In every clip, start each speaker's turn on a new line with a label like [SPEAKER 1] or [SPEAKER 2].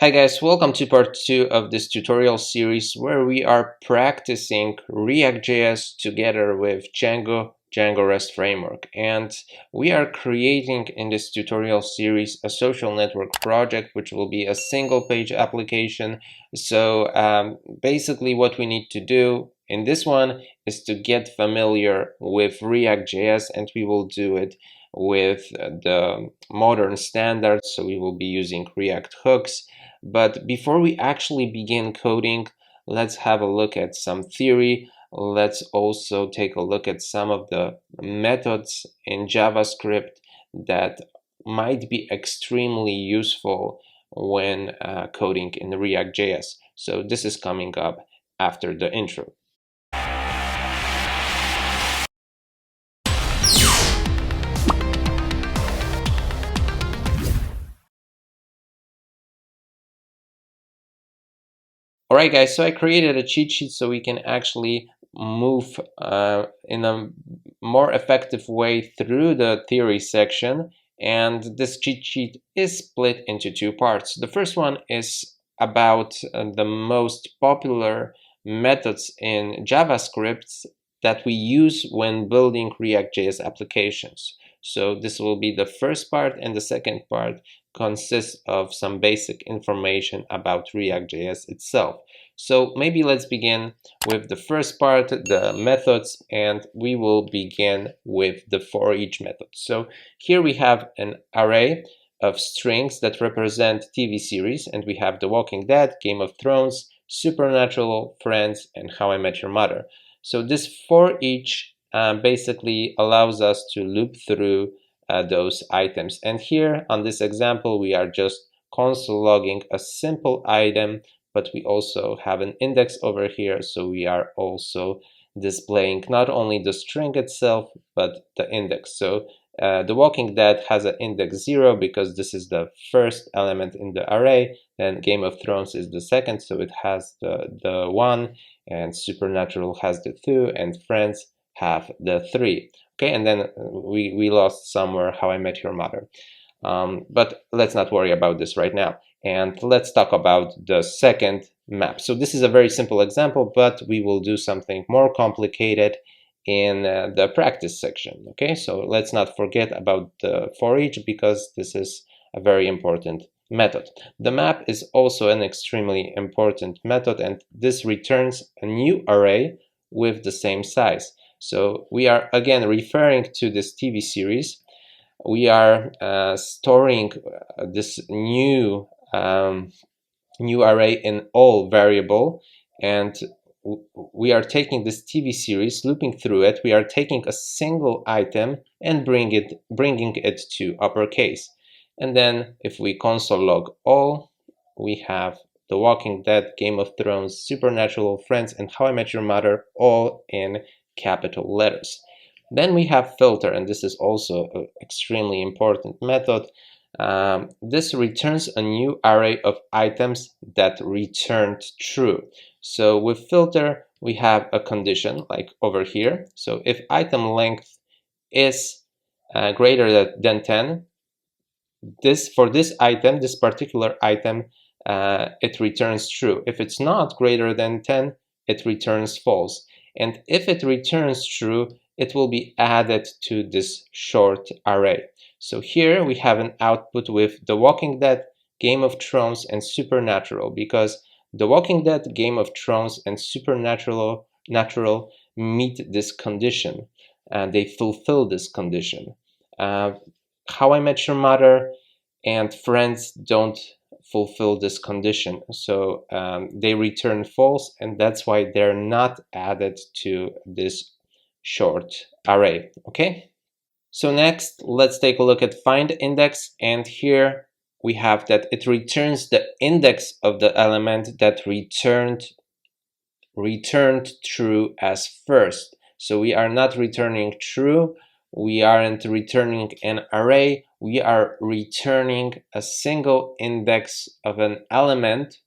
[SPEAKER 1] Hi guys, welcome to part 2 of this tutorial series where we are practicing reactjs together with Django Rest Framework. And we are creating in this tutorial series a social network project which will be a single page application. So basically what we need to do in this one is to get familiar with reactjs, and we will do it with the modern standards. So we will be using React hooks. But before we actually begin coding, let's have a look at some theory. Let's also take a look at some of the methods in JavaScript that might be extremely useful when coding in React.js. So this is coming up after the intro. Alright guys, so I created a cheat sheet so we can actually move in a more effective way through the theory section. And this cheat sheet is split into two parts. The first one is about the most popular methods in JavaScript that we use when building React.js applications. So this will be the first part, and the second part consists of some basic information about React.js itself. So maybe let's begin with the first part, the methods, and we will begin with the for each method. So here we have an array of strings that represent TV series, and we have The Walking Dead, Game of Thrones, Supernatural, Friends, and How I Met Your Mother. So this for each basically allows us to loop through those items. And here on this example, we are just console logging a simple item, but we also have an index over here. So we are also displaying not only the string itself, but the index. So The Walking Dead has an index 0 because this is the first element in the array. Then Game of Thrones is the second, so it has the 1, and Supernatural has the 2, and Friends have the 3. Okay, and then we lost somewhere How I Met Your Mother. But let's not worry about this right now. And let's talk about the second map. So this is a very simple example, but we will do something more complicated in the practice section. Okay, so let's not forget about the for each, because this is a very important method. The map is also an extremely important method, and this returns a new array with the same size. So we are again referring to this TV series. We are storing this new array in all variable, and we are taking this TV series, looping through it. We are taking a single item and bringing it to uppercase. And then if we console log all, we have The Walking Dead, Game of Thrones, Supernatural, Friends, and How I Met Your Mother all in capital letters. Then we have filter, and this is also an extremely important method. This returns a new array of items that returned true. So with filter, we have a condition like over here. So if item length is greater than 10, for this item, this particular item, it returns true. If it's not greater than 10, it returns false. And if it returns true, it will be added to this short array. So here we have an output with The Walking Dead, Game of Thrones, and Supernatural, because The Walking Dead, Game of Thrones, and Supernatural meet this condition, and they fulfill this condition. How I Met Your Mother and Friends don't fulfill this condition, so they return false, and that's why they're not added to this short array. Okay, so next let's take a look at find index, and here we have that it returns the index of the element that returned true as first. So we are not returning true, we aren't returning an array, we are returning a single index of an element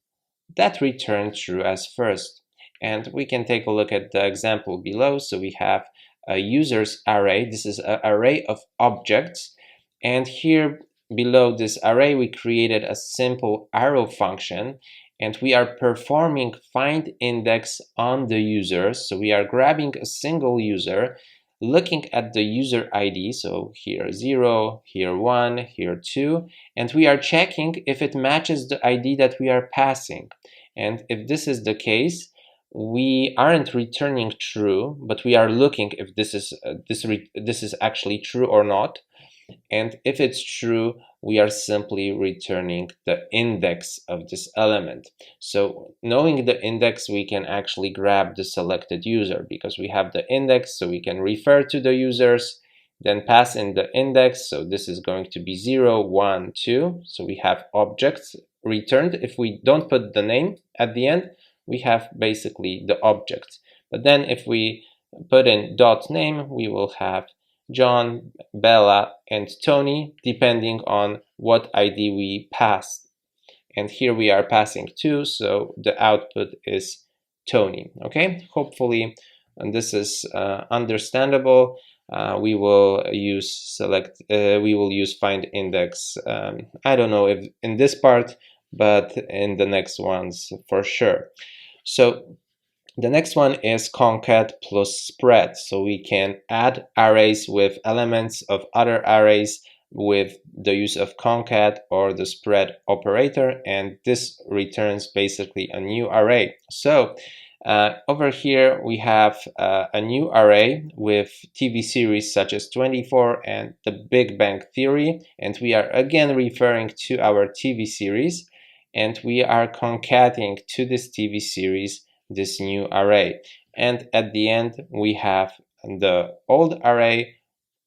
[SPEAKER 1] that returned true as first. And we can take a look at the example below. So we have a users array. This is an array of objects, and here below this array, we created a simple arrow function, and we are performing find index on the user. So we are grabbing a single user, looking at the user ID, so here 0, here 1, here 2, and we are checking if it matches the ID that we are passing. And if this is the case, we aren't returning true, but we are looking if this is actually true or not. And if it's true, we are simply returning the index of this element. So knowing the index, we can actually grab the selected user because we have the index, so we can refer to the users, then pass in the index. So this is going to be 0, 1, 2. So we have objects returned. If we don't put the name at the end, we have basically the object. But then if we put in dot name, we will have John, Bella, and Tony, depending on what ID we passed. And here we are passing 2, so the output is Tony. Okay, hopefully and this is understandable. We will use find index. I don't know if in this part, but in the next ones for sure. So the next one is concat plus spread. So we can add arrays with elements of other arrays with the use of concat or the spread operator, and this returns basically a new array. So over here we have a new array with TV series such as 24 and the Big Bang Theory, and we are again referring to our TV series, and we are concating to this TV series this new array. And at the end, we have the old array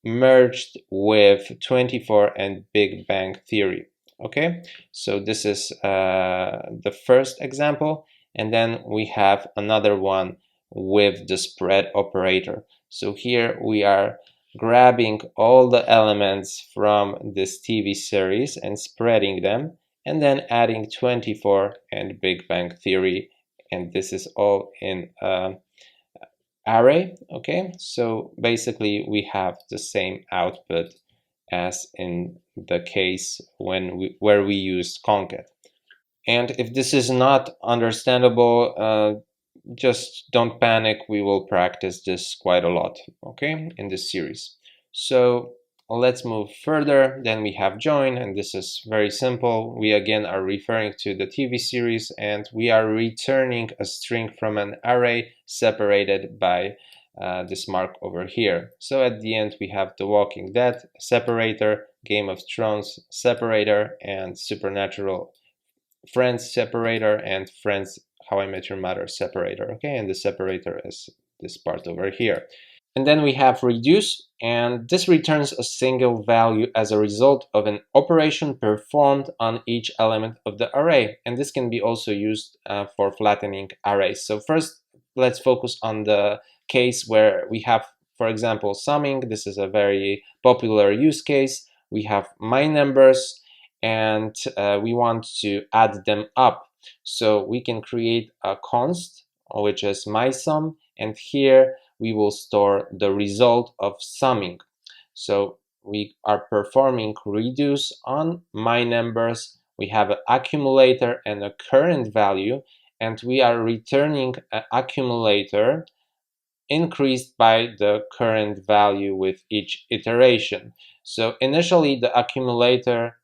[SPEAKER 1] merged with 24 and Big Bang Theory. Okay, so this is the first example. And then we have another one with the spread operator. So here we are grabbing all the elements from this TV series and spreading them, and then adding 24 and Big Bang Theory, and this is all in array. Okay, so basically we have the same output as in the case where we used concat. And if this is not understandable, just don't panic. We will practice this quite a lot, okay, in this series. So let's move further. Then we have join, and this is very simple. We again are referring to the TV series, and we are returning a string from an array separated by this mark over here. So at the end we have The Walking Dead separator, Game of Thrones separator, and Supernatural Friends separator, and Friends How I Met Your Mother separator. Okay, and the separator is this part over here. And then we have reduce, and this returns a single value as a result of an operation performed on each element of the array. And this can be also used for flattening arrays. So first, let's focus on the case where we have, for example, summing. This is a very popular use case. We have my numbers, and we want to add them up. So we can create a const, which is my sum, and here we will store the result of summing. So we are performing reduce on my numbers. We have an accumulator and a current value, and we are returning an accumulator increased by the current value with each iteration. So initially the accumulator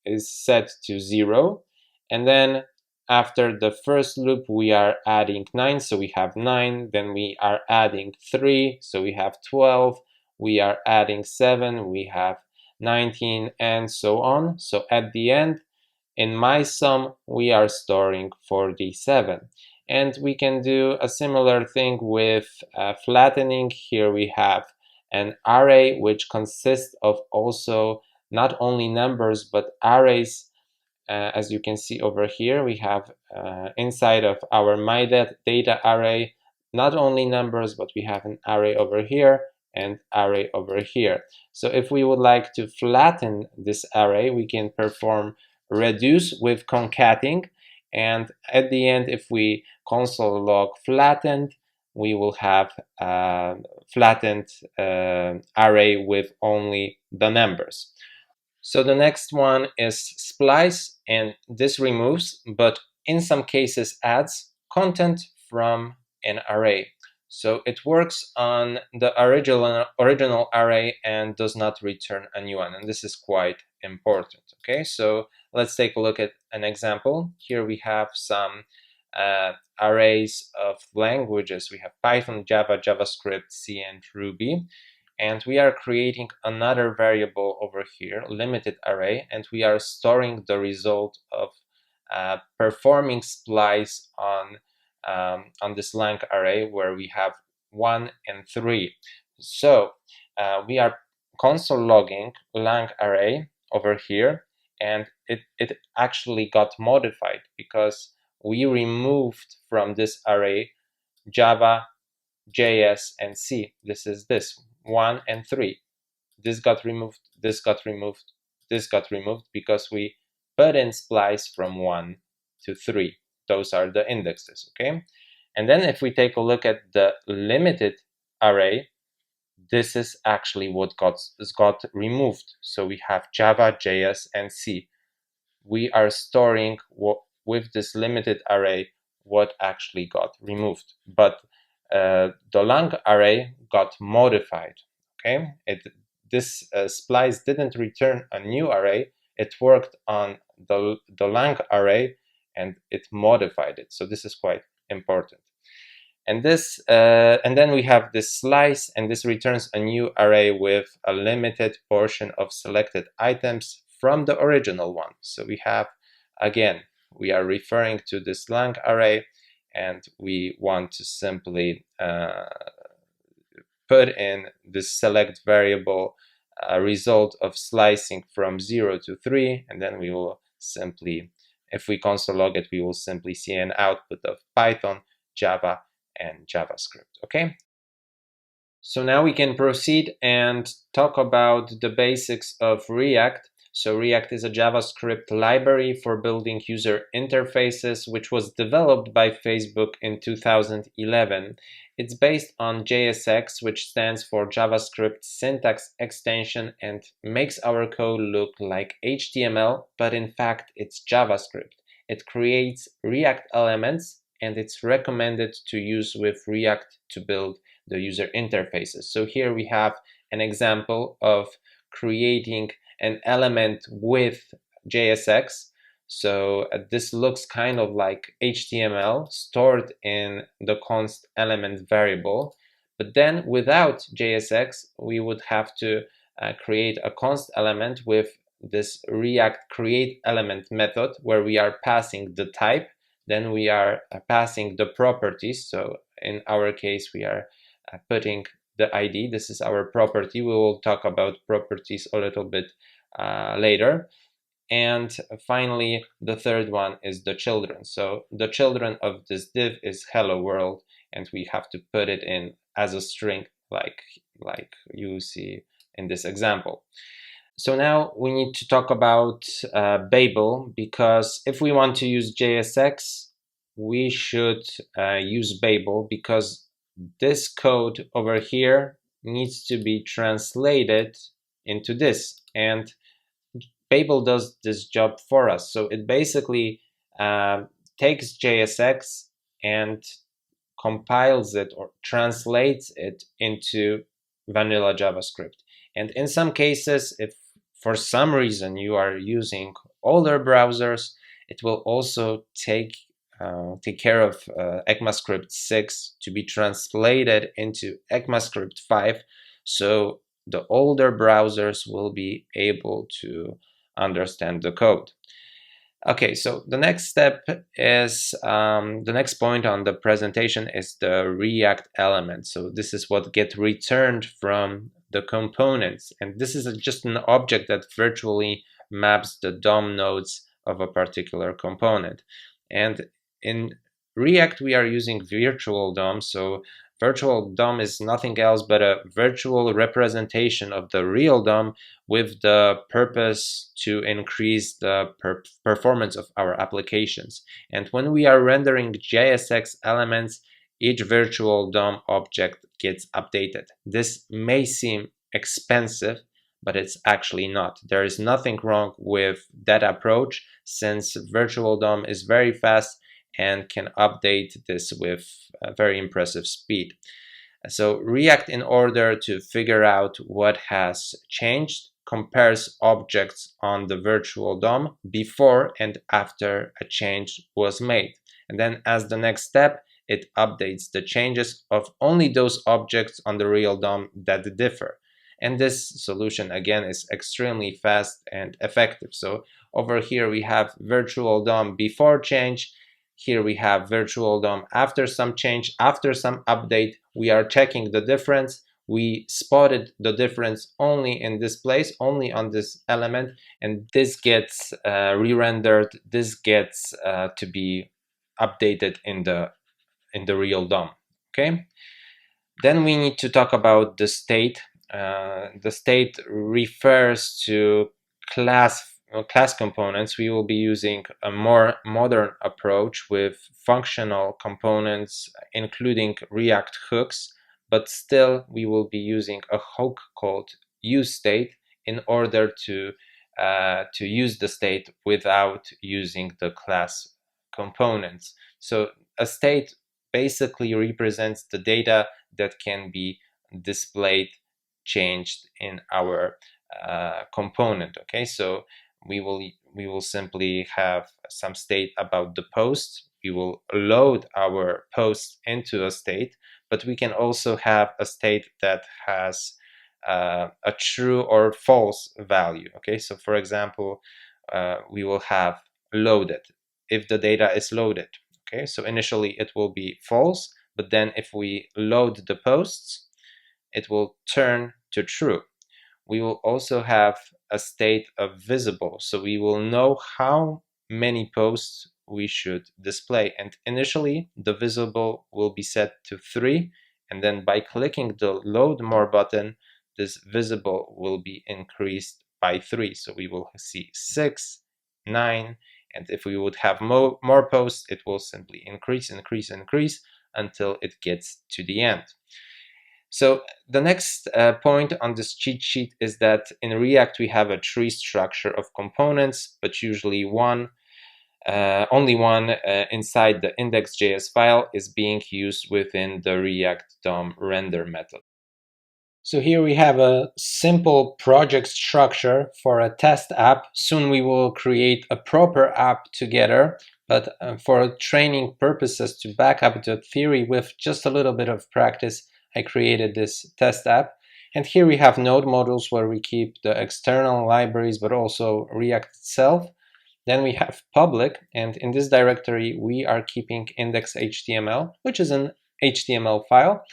[SPEAKER 1] is set to 0, and then after the first loop we are adding 9, so we have 9, then we are adding 3, so we have 12, we are adding 7, we have 19, and so on. So at the end, in my sum, we are storing 47. And we can do a similar thing with flattening. Here we have an array which consists of also not only numbers but arrays. As you can see over here, we have inside of our data array not only numbers, but we have an array over here and array over here. So if we would like to flatten this array, we can perform reduce with concating, and at the end, if we console log flattened, we will have a flattened array with only the numbers. So the next one is splice, and this removes, but in some cases adds content from an array. So it works on the original array and does not return a new one. And this is quite important. Okay, so let's take a look at an example. Here we have some arrays of languages. We have Python, Java, JavaScript, C, and Ruby. And we are creating another variable over here, limited array, and we are storing the result of performing splice on this lang array where we have 1 and 3. So we are console logging lang array over here, and it actually got modified because we removed from this array Java, JS, and C. This is this 1 and 3. This got removed, this got removed, this got removed because we put in splice from 1 to 3. Those are the indexes, okay? And then if we take a look at the limited array, this is actually what got removed. So we have Java, JS, and C. We are storing with this limited array what actually got removed. But the lang array got modified, okay? This splice didn't return a new array, it worked on the lang array and it modified it. So this is quite important. And this, and then we have this slice, and this returns a new array with a limited portion of selected items from the original one. So we have, again, we are referring to this lang array, and we want to simply put in this select variable result of slicing from 0 to 3, and then we will simply, if we console log it, we will simply see an output of Python, Java, and JavaScript. Okay, so now we can proceed and talk about the basics of React. So React is a JavaScript library for building user interfaces, which was developed by Facebook in 2011. It's based on JSX, which stands for JavaScript Syntax Extension, and makes our code look like HTML, but in fact it's JavaScript. It creates React elements, and it's recommended to use with React to build the user interfaces. So here we have an example of creating an element with JSX. So this looks kind of like HTML stored in the const element variable. But then without JSX, we would have to create a const element with this React create element method where we are passing the type. Then we are passing the properties. So in our case, we are putting the ID. This is our property. We will talk about properties a little bit later. And finally, the third one is the children. So the children of this div is hello world, and we have to put it in as a string like you see in this example. So now we need to talk about Babel, because if we want to use JSX, we should use Babel, because this code over here needs to be translated into this, and Babel does this job for us. So it basically takes JSX and compiles it or translates it into vanilla JavaScript. And in some cases, if for some reason you are using older browsers, it will also take care of ECMAScript 6 to be translated into ECMAScript 5. So the older browsers will be able to understand the code. Okay, so the next step is, the next point on the presentation is the React element. So this is what gets returned from the components. And this is just an object that virtually maps the DOM nodes of a particular component. And in React, we are using virtual DOM. So virtual DOM is nothing else but a virtual representation of the real DOM with the purpose to increase the performance of our applications. And when we are rendering JSX elements, each virtual DOM object gets updated. This may seem expensive, but it's actually not. There is nothing wrong with that approach, since Virtual DOM is very fast and can update this with a very impressive speed. So React, in order to figure out what has changed, compares objects on the virtual DOM before and after a change was made. And then as the next step, it updates the changes of only those objects on the real DOM that differ. And this solution, again, is extremely fast and effective. So over here we have virtual DOM before change. Here we have virtual DOM after some change, after some update. We are checking the difference. We spotted the difference only in this place, only on this element, and this gets re-rendered. This gets to be updated in the real DOM. Okay. Then we need to talk about the state. The state refers to class components. We will be using a more modern approach with functional components, including React hooks, but still we will be using a hook called useState in order to use the state without using the class components. So a state basically represents the data that can be displayed, changed in our component. Okay, so we will simply have some state about the post. We will load our post into a state, but we can also have a state that has a true or false value. Okay, so for example, we will have loaded if the data is loaded. Okay, so initially it will be false, but then if we load the posts, it will turn to true. We will also have a state of visible, so we will know how many posts we should display, and initially the visible will be set to 3, and then by clicking the load more button, this visible will be increased by 3, so we will see 6, 9, and if we would have more posts, it will simply increase until it gets to the end. So the next point on this cheat sheet is that in React we have a tree structure of components, but usually only one inside the index.js file is being used within the React DOM render method. So here we have a simple project structure for a test app. Soon we will create a proper app together, but for training purposes, to back up the theory with just a little bit of practice, I created this test app. And here we have node modules where we keep the external libraries, but also React itself. Then we have public, and in this directory, we are keeping index.html, which is an HTML file.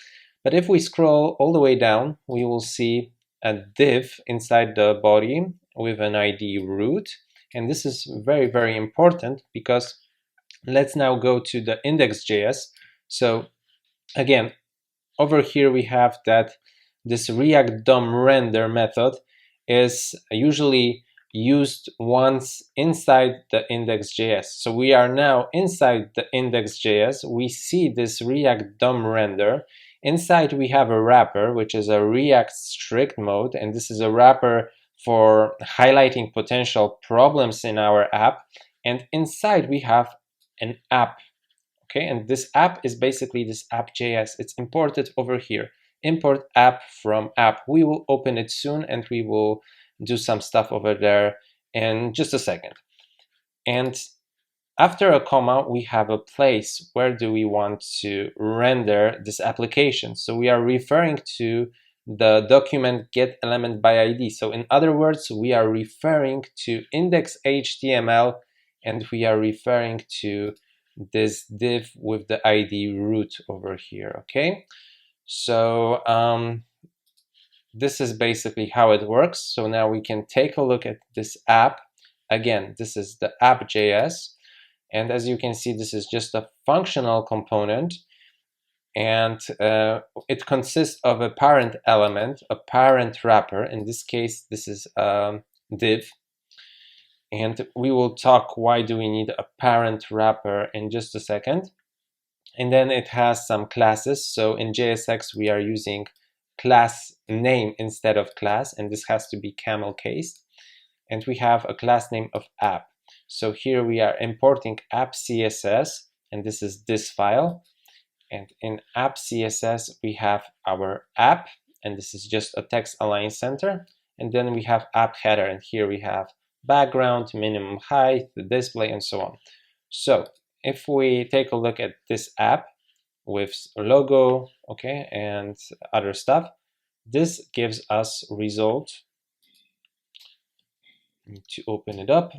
[SPEAKER 1] But if we scroll all the way down, we will see a div inside the body with an ID root. And this is very, very important because let's now go to the index.js. So again, over here we have that this React DOM render method is usually used once inside the index.js. So we are now inside the index.js. We see this React DOM render. Inside we have a wrapper, which is a React strict mode, and this is a wrapper for highlighting potential problems in our app. And inside we have an app. Okay, and this app is basically this app.js. It's imported over here. Import app from app. We will open it soon and we will do some stuff over there in just a second. And after a comma, we have a place. Where do we want to render this application? So we are referring to the document get element by ID. So in other words, we are referring to index.html and we are referring to this div with the ID root over here. Okay, so this is basically how it works. So now we can take a look at this app. Again, this is the app.js. And as you can see, this is just a functional component. And it consists of a parent element, a parent wrapper. In this case, this is div. And we will talk why do we need a parent wrapper in just a second. And then it has some classes. So in JSX, we are using class name instead of class, and this has to be camel case. And we have a class name of app. So here we are importing app CSS, and this is this file. And in app CSS, we have our app, and this is just a text align center. And then we have app header, and here we have background, minimum height, the display, and so on. So if we take a look at this app with a logo, okay, and other stuff, this gives us result. I need to open it up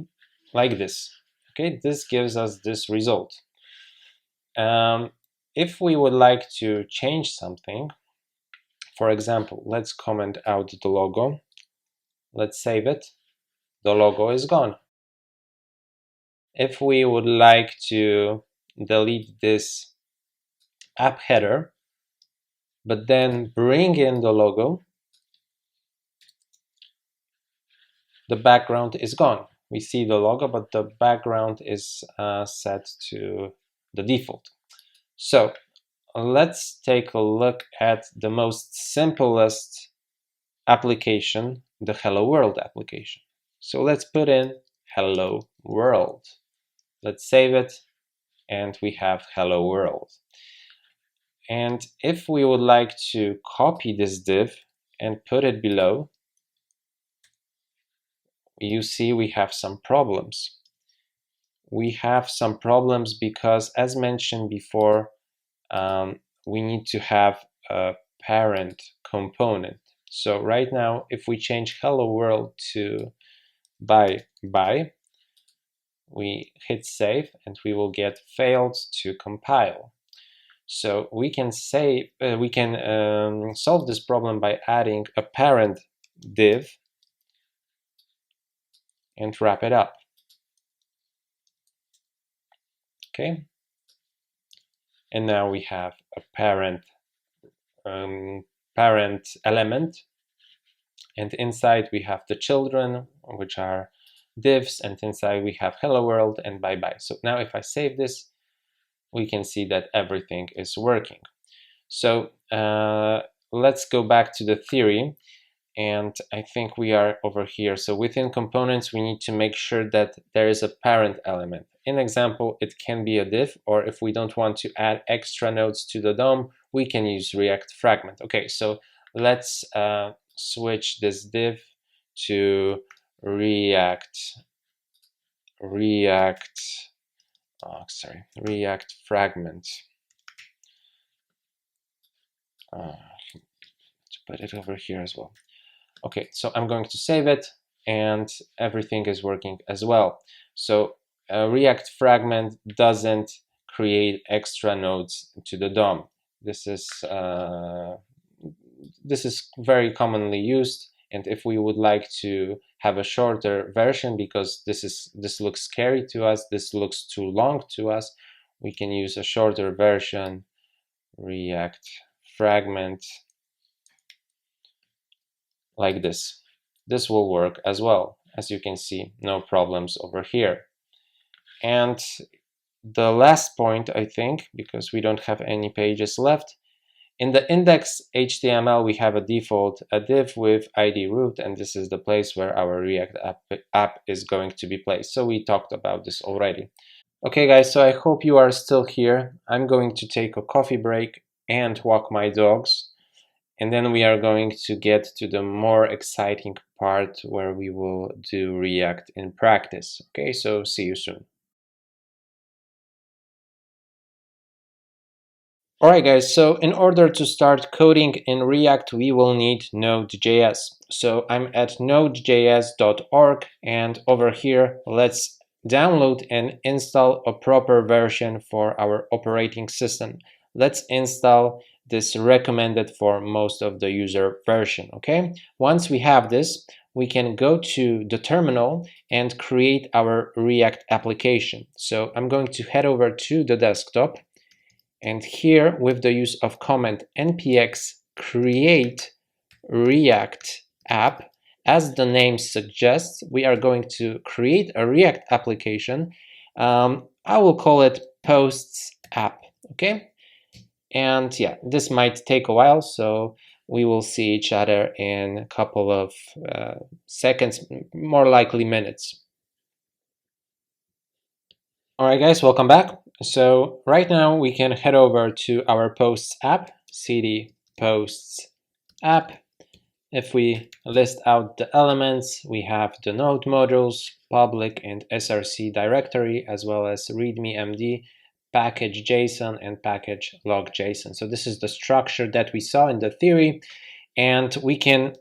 [SPEAKER 1] like this. Okay, this gives us this result. If we would like to change something, for example, let's comment out the logo. Let's save it. The logo is gone. If we would like to delete this app header, but then bring in the logo, the background is gone. We see the logo, but the background is set to the default. So let's take a look at the most simplest application, the Hello World application. So let's put in Hello World. Let's save it, and we have Hello World. And if we would like to copy this div and put it below, you see we have some problems. We have some problems because, as mentioned before, we need to have a parent component. So right now, if we change Hello World to bye, we hit save, and we will get failed to compile. So we can say solve this problem by adding a parent div and wrap it up. Okay, and now we have a parent element, and inside we have the children, which are divs, and inside we have Hello World and bye. So now if I save this, we can see that everything is working. So let's go back to the theory, and I think we are over here. So within components, we need to make sure that there is a parent element. In example, it can be a div, or if we don't want to add extra nodes to the DOM, we can use React Fragment. Okay, so let's switch this div to React Fragment. To put it over here as well. Okay, so I'm going to save it, and everything is working as well. So React Fragment doesn't create extra nodes to the DOM. This is very commonly used, and if we would like to have a shorter version, because this looks scary to us, this looks too long to us, we can use a shorter version, React Fragment, like this. This will work as well. As you can see, no problems over here. And the last point, I think, because we don't have any pages left, in the index HTML, we have a default, a div with ID root, and this is the place where our React app is going to be placed. So we talked about this already. Okay, guys, so I hope you are still here. I'm going to take a coffee break and walk my dogs. And then we are going to get to the more exciting part where we will do React in practice. Okay, so see you soon. Alright guys, so in order to start coding in React, we will need Node.js. So I'm at nodejs.org, and over here, let's download and install a proper version for our operating system. Let's install this recommended for most of the user version, okay? Once we have this, we can go to the terminal and create our React application. So I'm going to head over to the desktop, and here with the use of command npx create React app, as the name suggests, we are going to create a React application. I will call it posts app, okay? And yeah, this might take a while, so we will see each other in a couple of seconds, more likely minutes. All right, guys, welcome back. So right now we can head over to our posts app, cd posts app. If we list out the elements, we have the node modules, public and src directory, as well as readme.md, package JSON, and package log JSON. So this is the structure that we saw in the theory, and we can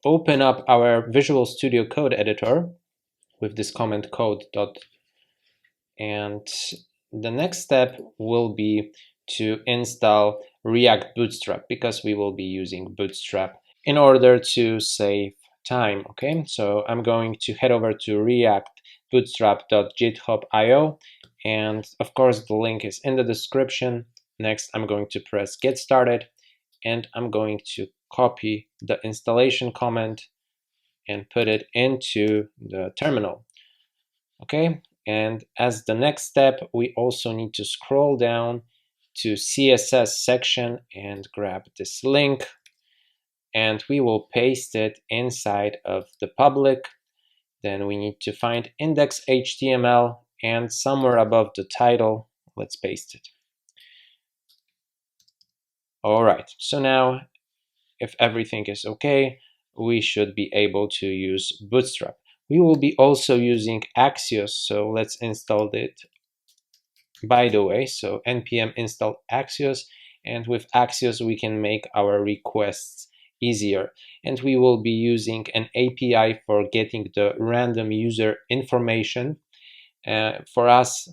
[SPEAKER 1] open up our Visual Studio Code editor with this comment code dot. And the next step will be to install React Bootstrap, because we will be using Bootstrap in order to save time. Okay, so I'm going to head over to react-bootstrap.github.io, and of course the link is in the description. Next, I'm going to press get started, and I'm going to copy the installation comment and put it into the terminal. Okay, and as the next step, we also need to scroll down to CSS section and grab this link, and we will paste it inside of the public. Then we need to find index.html, and somewhere above the title, let's paste it. All right, so now if everything is okay, we should be able to use Bootstrap. We will be also using Axios, so let's install it by the way. So npm install Axios, and with Axios we can make our requests easier. And we will be using an API for getting the random user information. For us,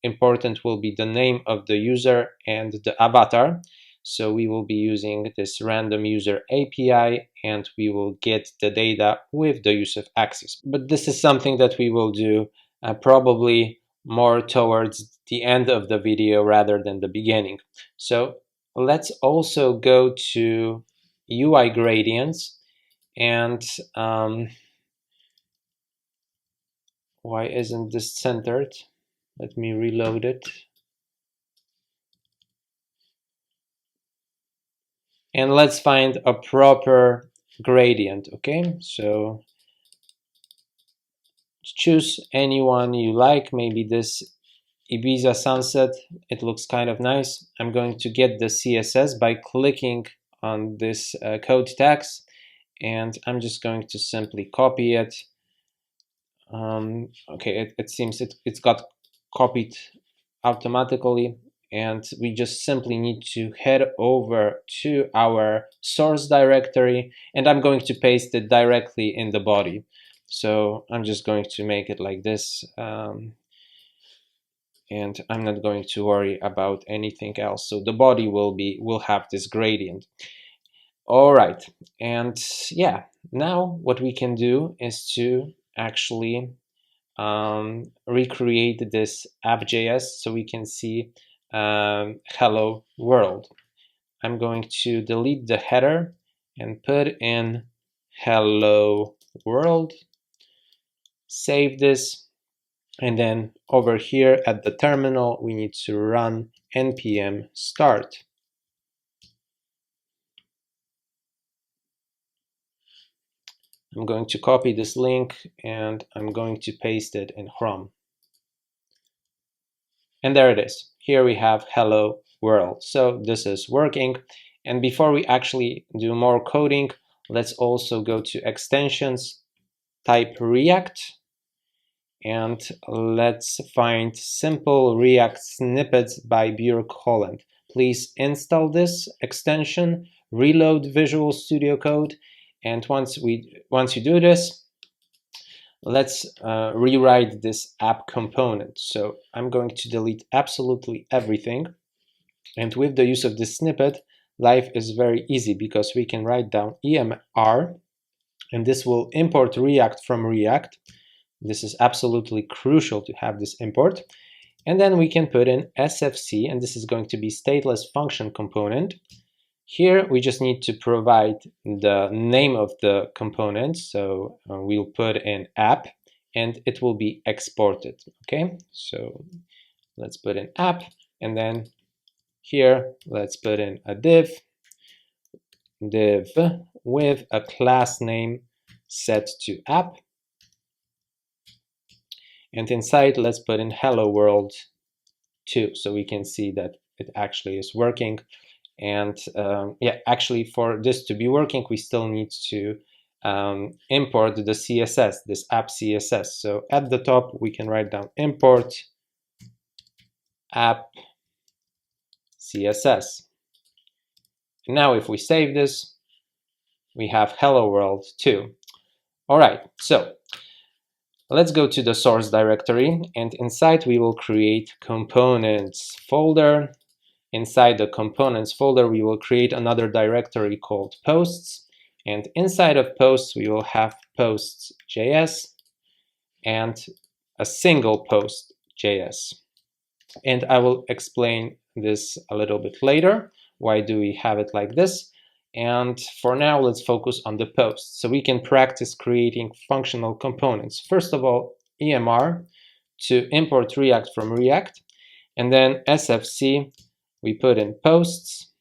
[SPEAKER 1] important will be the name of the user and the avatar. So we will be using this random user API, and we will get the data with the use of Axios. But this is something that we will do probably more towards the end of the video rather than the beginning. So let's also go to UI gradients, and why isn't this centered? Let me reload it. And let's find a proper gradient. Okay, so choose anyone you like, maybe this Ibiza sunset. It looks kind of nice. I'm going to get the CSS by clicking on this code text, and I'm just going to simply copy it. Okay, it seems it's got copied automatically, and we just simply need to head over to our source directory, and I'm going to paste it directly in the body. So I'm just going to make it like this, and I'm not going to worry about anything else. So the body will have this gradient. All right, and yeah, now what we can do is to actually recreate this app.js so we can see hello world. I'm going to delete the header and put in hello world, save this, and then over here at the terminal we need to run npm start. I'm going to copy this link and I'm going to paste it in Chrome. And there it is. Here we have hello world. So this is working. And before we actually do more coding, let's also go to extensions, type React, and let's find simple React snippets by Björk Holland. Please install this extension, reload Visual Studio Code, and once you do this, let's rewrite this app component. So I'm going to delete absolutely everything. And with the use of this snippet, life is very easy because we can write down EMR, and this will import React from React. This is absolutely crucial to have this import. And then we can put in SFC, and this is going to be stateless function component. Here we just need to provide the name of the component, so we'll put in app, and it will be exported. Okay, so let's put in app, and then here let's put in a div div with a class name set to app. And inside, let's put in hello world 2, so we can see that it actually is working. And yeah, actually for this to be working, we still need to import the CSS, this app CSS. So at the top, we can write down import app CSS. Now if we save this, we have hello world 2. All right, so let's go to the source directory, and inside we will create components folder. Inside the components folder, we will create another directory called posts, and inside of posts we will have posts.js and a single post.js. And I will explain this a little bit later. Why do we have it like this? And for now, let's focus on the posts. So we can practice creating functional components. First of all, EMR to import React from React, and then SFC, we put in posts,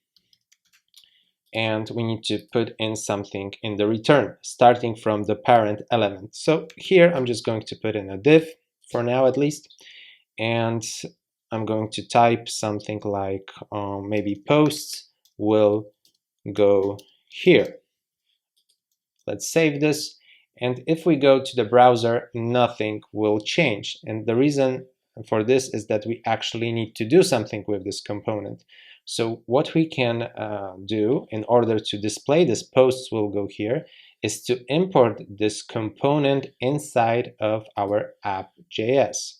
[SPEAKER 1] and we need to put in something in the return, starting from the parent element. So here I'm just going to put in a div, for now at least, and I'm going to type something like maybe posts will go here. Let's save this, and if we go to the browser, nothing will change. And the reason for this is that we actually need to do something with this component. So what we can do in order to display this posts will go here is to import this component inside of our app.js,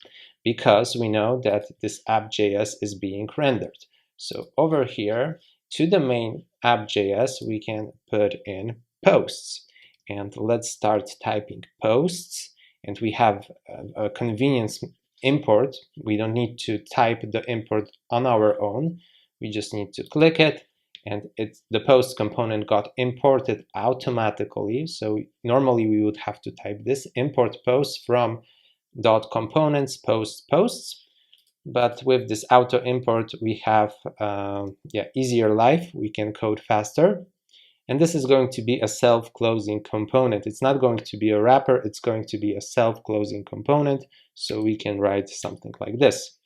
[SPEAKER 1] because we know that this app.js is being rendered. So over here to the main app.js, we can put in posts. And let's start typing posts. And we have a convenience import. We don't need to type the import on our own. We just need to click it, and the post component got imported automatically. So normally we would have to type this import post from .components posts, but with this auto import we have easier life. We can code faster, and this is going to be a self-closing component. It's not going to be a wrapper, it's going to be a self-closing component. So we can write something like this.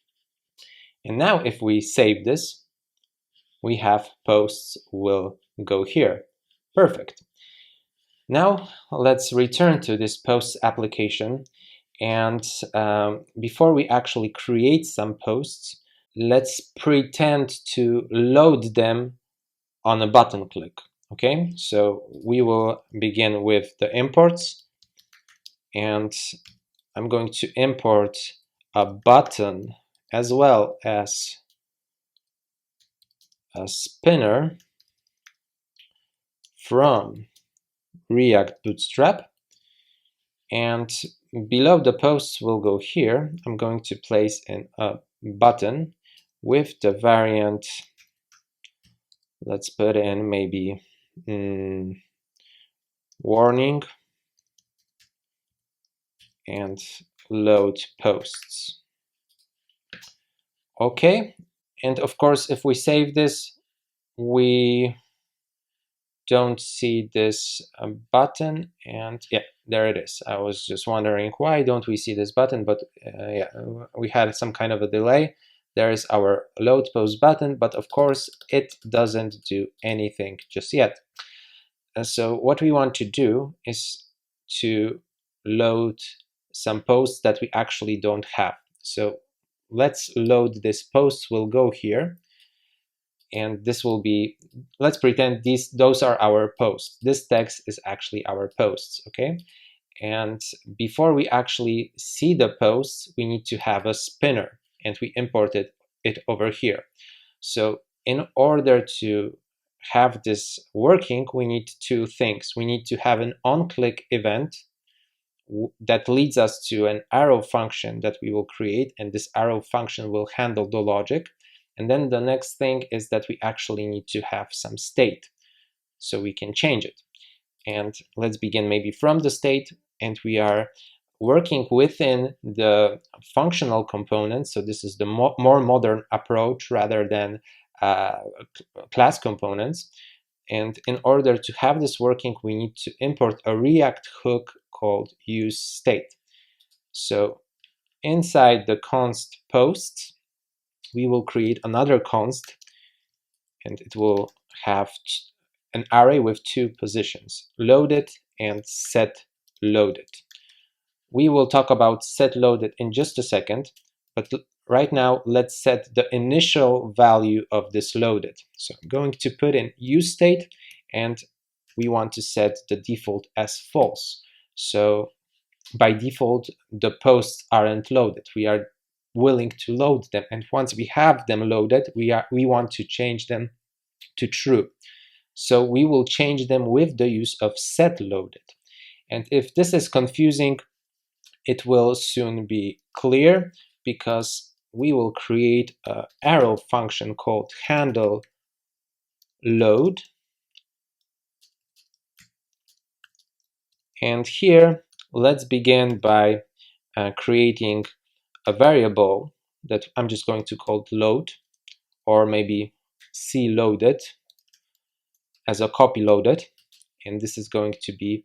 [SPEAKER 1] And now if we save this, we have posts will go here. Perfect. Now let's return to this posts application, and before we actually create some posts, let's pretend to load them on a button click. Okay, so we will begin with the imports, and I'm going to import a button as well as a spinner from React Bootstrap, and below the posts will go here. I'm going to place in a button with the variant, let's put in maybe warning and load posts. Okay, and of course if we save this, we don't see this button, and yeah, there it is. I was just wondering why don't we see this button, but yeah, we had some kind of a delay. There is our load post button, but of course it doesn't do anything just yet. So what we want to do is to load some posts that we actually don't have. So let's load this post will go here, and this will be, let's pretend those are our posts. This text is actually our posts, okay? And before we actually see the posts, we need to have a spinner, and we imported it over here. So in order to have this working, we need two things. We need to have an on-click event that leads us to an arrow function that we will create, and this arrow function will handle the logic. And then the next thing is that we actually need to have some state so we can change it. And let's begin maybe from the state, and we are working within the functional components. So this is the more modern approach rather than class components. And in order to have this working, we need to import a React hook called useState. So inside the const posts, we will create another const, and it will have an array with two positions, loaded and set loaded. We will talk about set loaded in just a second, but right now let's set the initial value of this loaded. So I'm going to put in useState, and we want to set the default as false. So by default, the posts aren't loaded. We are willing to load them, and once we have them loaded, we want to change them to true. So we will change them with the use of set loaded. And if this is confusing, it will soon be clear, because we will create an arrow function called handle load. And here, let's begin by creating a variable that I'm just going to call load, or maybe C loaded as a copy loaded. And this is going to be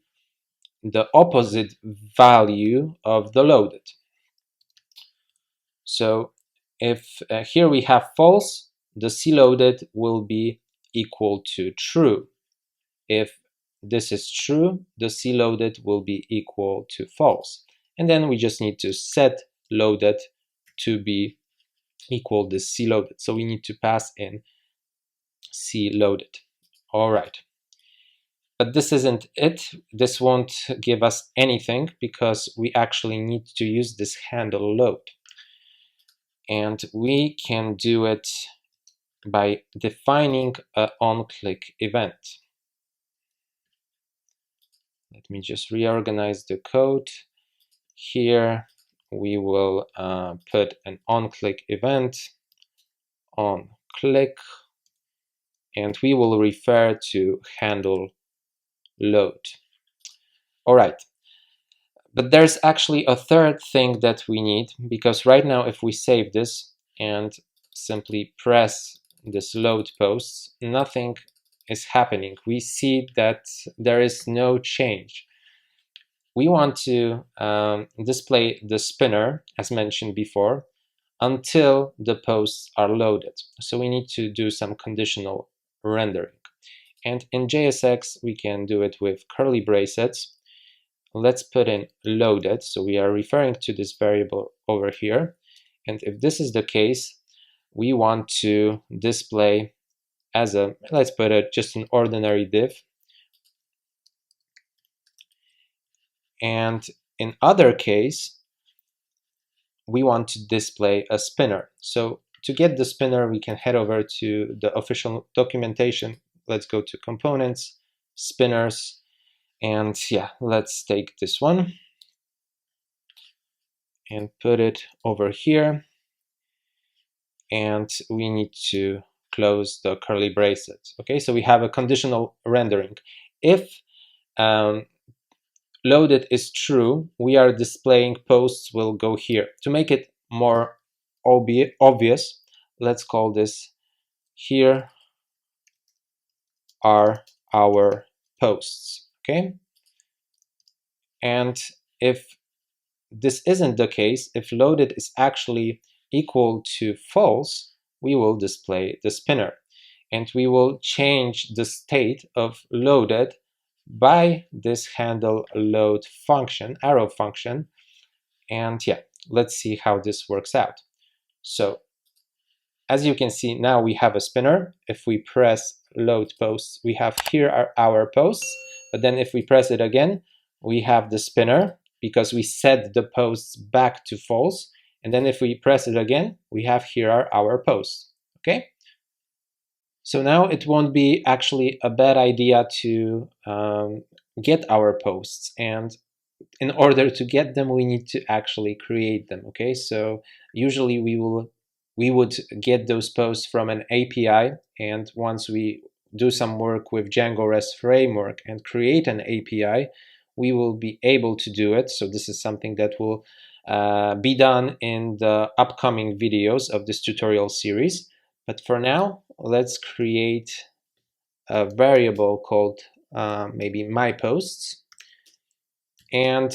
[SPEAKER 1] the opposite value of the loaded. So if here we have false, the C loaded will be equal to true. If this is true, the C loaded will be equal to false. And then we just need to set loaded to be equal to C loaded. So we need to pass in C loaded. All right. But this isn't it. This won't give us anything, because we actually need to use this handle load. And we can do it by defining an on-click event. Let me just reorganize the code. Here we will put an on-click event, on click, and we will refer to handle load. All right. But there's actually a third thing that we need, because right now if we save this and simply press this load posts, nothing is happening. We see that there is no change. We want to display the spinner, as mentioned before, until the posts are loaded. So we need to do some conditional rendering. And in JSX, we can do it with curly brackets. Let's put in loaded. So we are referring to this variable over here. And if this is the case, we want to display as a, let's put it just an ordinary div. And in other case, we want to display a spinner. So to get the spinner, we can head over to the official documentation. Let's go to components, spinners, and yeah, let's take this one and put it over here. And we need to close the curly braces. Okay, so we have a conditional rendering. If loaded is true, we are displaying posts will go here. To make it more obvious, let's call this here are our posts. Okay, and if this isn't the case, if loaded is actually equal to false, we will display the spinner, and we will change the state of loaded by this handle load function, arrow function. And yeah, let's see how this works out. So as you can see, now we have a spinner. If we press load posts, we have here are our posts. But then if we press it again, we have the spinner, because we set the posts back to false. And then if we press it again, we have here are our posts. Okay. So now it won't be actually a bad idea to get our posts. And in order to get them, we need to actually create them. Okay. So usually we would get those posts from an API. And once we do some work with Django Rest Framework and create an API, we will be able to do it. So this is something that will be done in the upcoming videos of this tutorial series. But for now, let's create a variable called maybe my posts, and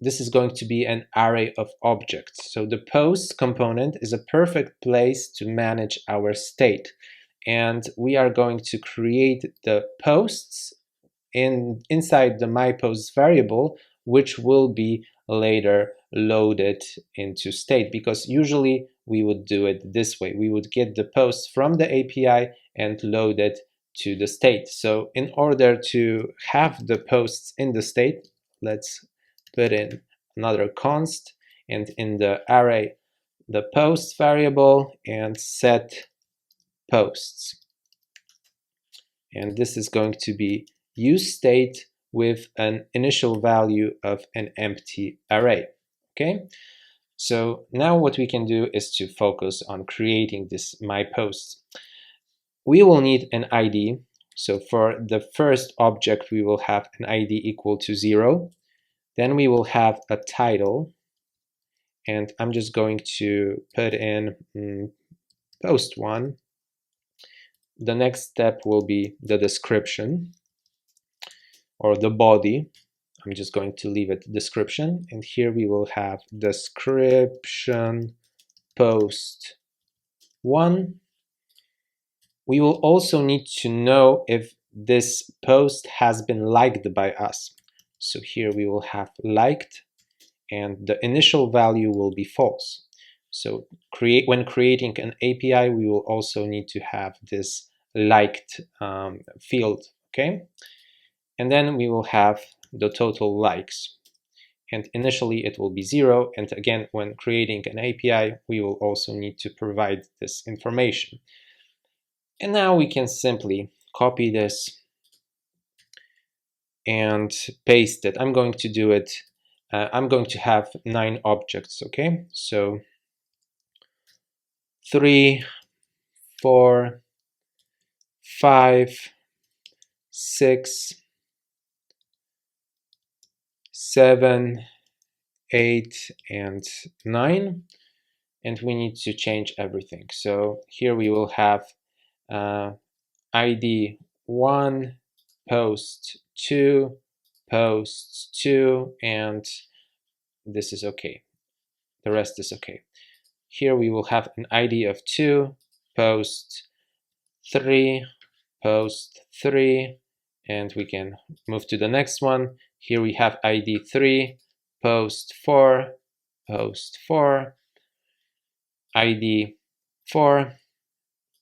[SPEAKER 1] this is going to be an array of objects. So the posts component is a perfect place to manage our state, and we are going to create the posts inside the my posts variable, which will be later loaded into state, because usually we would do it this way. We would get the posts from the API and load it to the state. So in order to have the posts in the state, let's put in another const, and in the array the posts variable, and set posts. And this is going to be use state with an initial value of an empty array. Okay, so now what we can do is to focus on creating this my posts. We will need an ID. So for the first object, we will have an ID equal to 0. Then we will have a title, and I'm just going to put in post 1. The next step will be the description, or the body. I'm just going to leave it description, and here we will have description post 1. We will also need to know if this post has been liked by us. So here we will have liked, and the initial value will be false. So when creating an API, we will also need to have this liked field, okay? And then we will have the total likes. And initially it will be 0. And again, when creating an API, we will also need to provide this information. And now we can simply copy this and paste it. I'm going to do it. I'm going to have 9 objects, okay? So 3, 4, 5, 6, 7, 8, and 9. And we need to change everything. So here we will have ID 1, post 2, posts 2, and this is okay. The rest is okay. Here we will have an ID of 2, post 3, post 3, and we can move to the next one. Here we have ID 3, post 4, post 4, ID 4,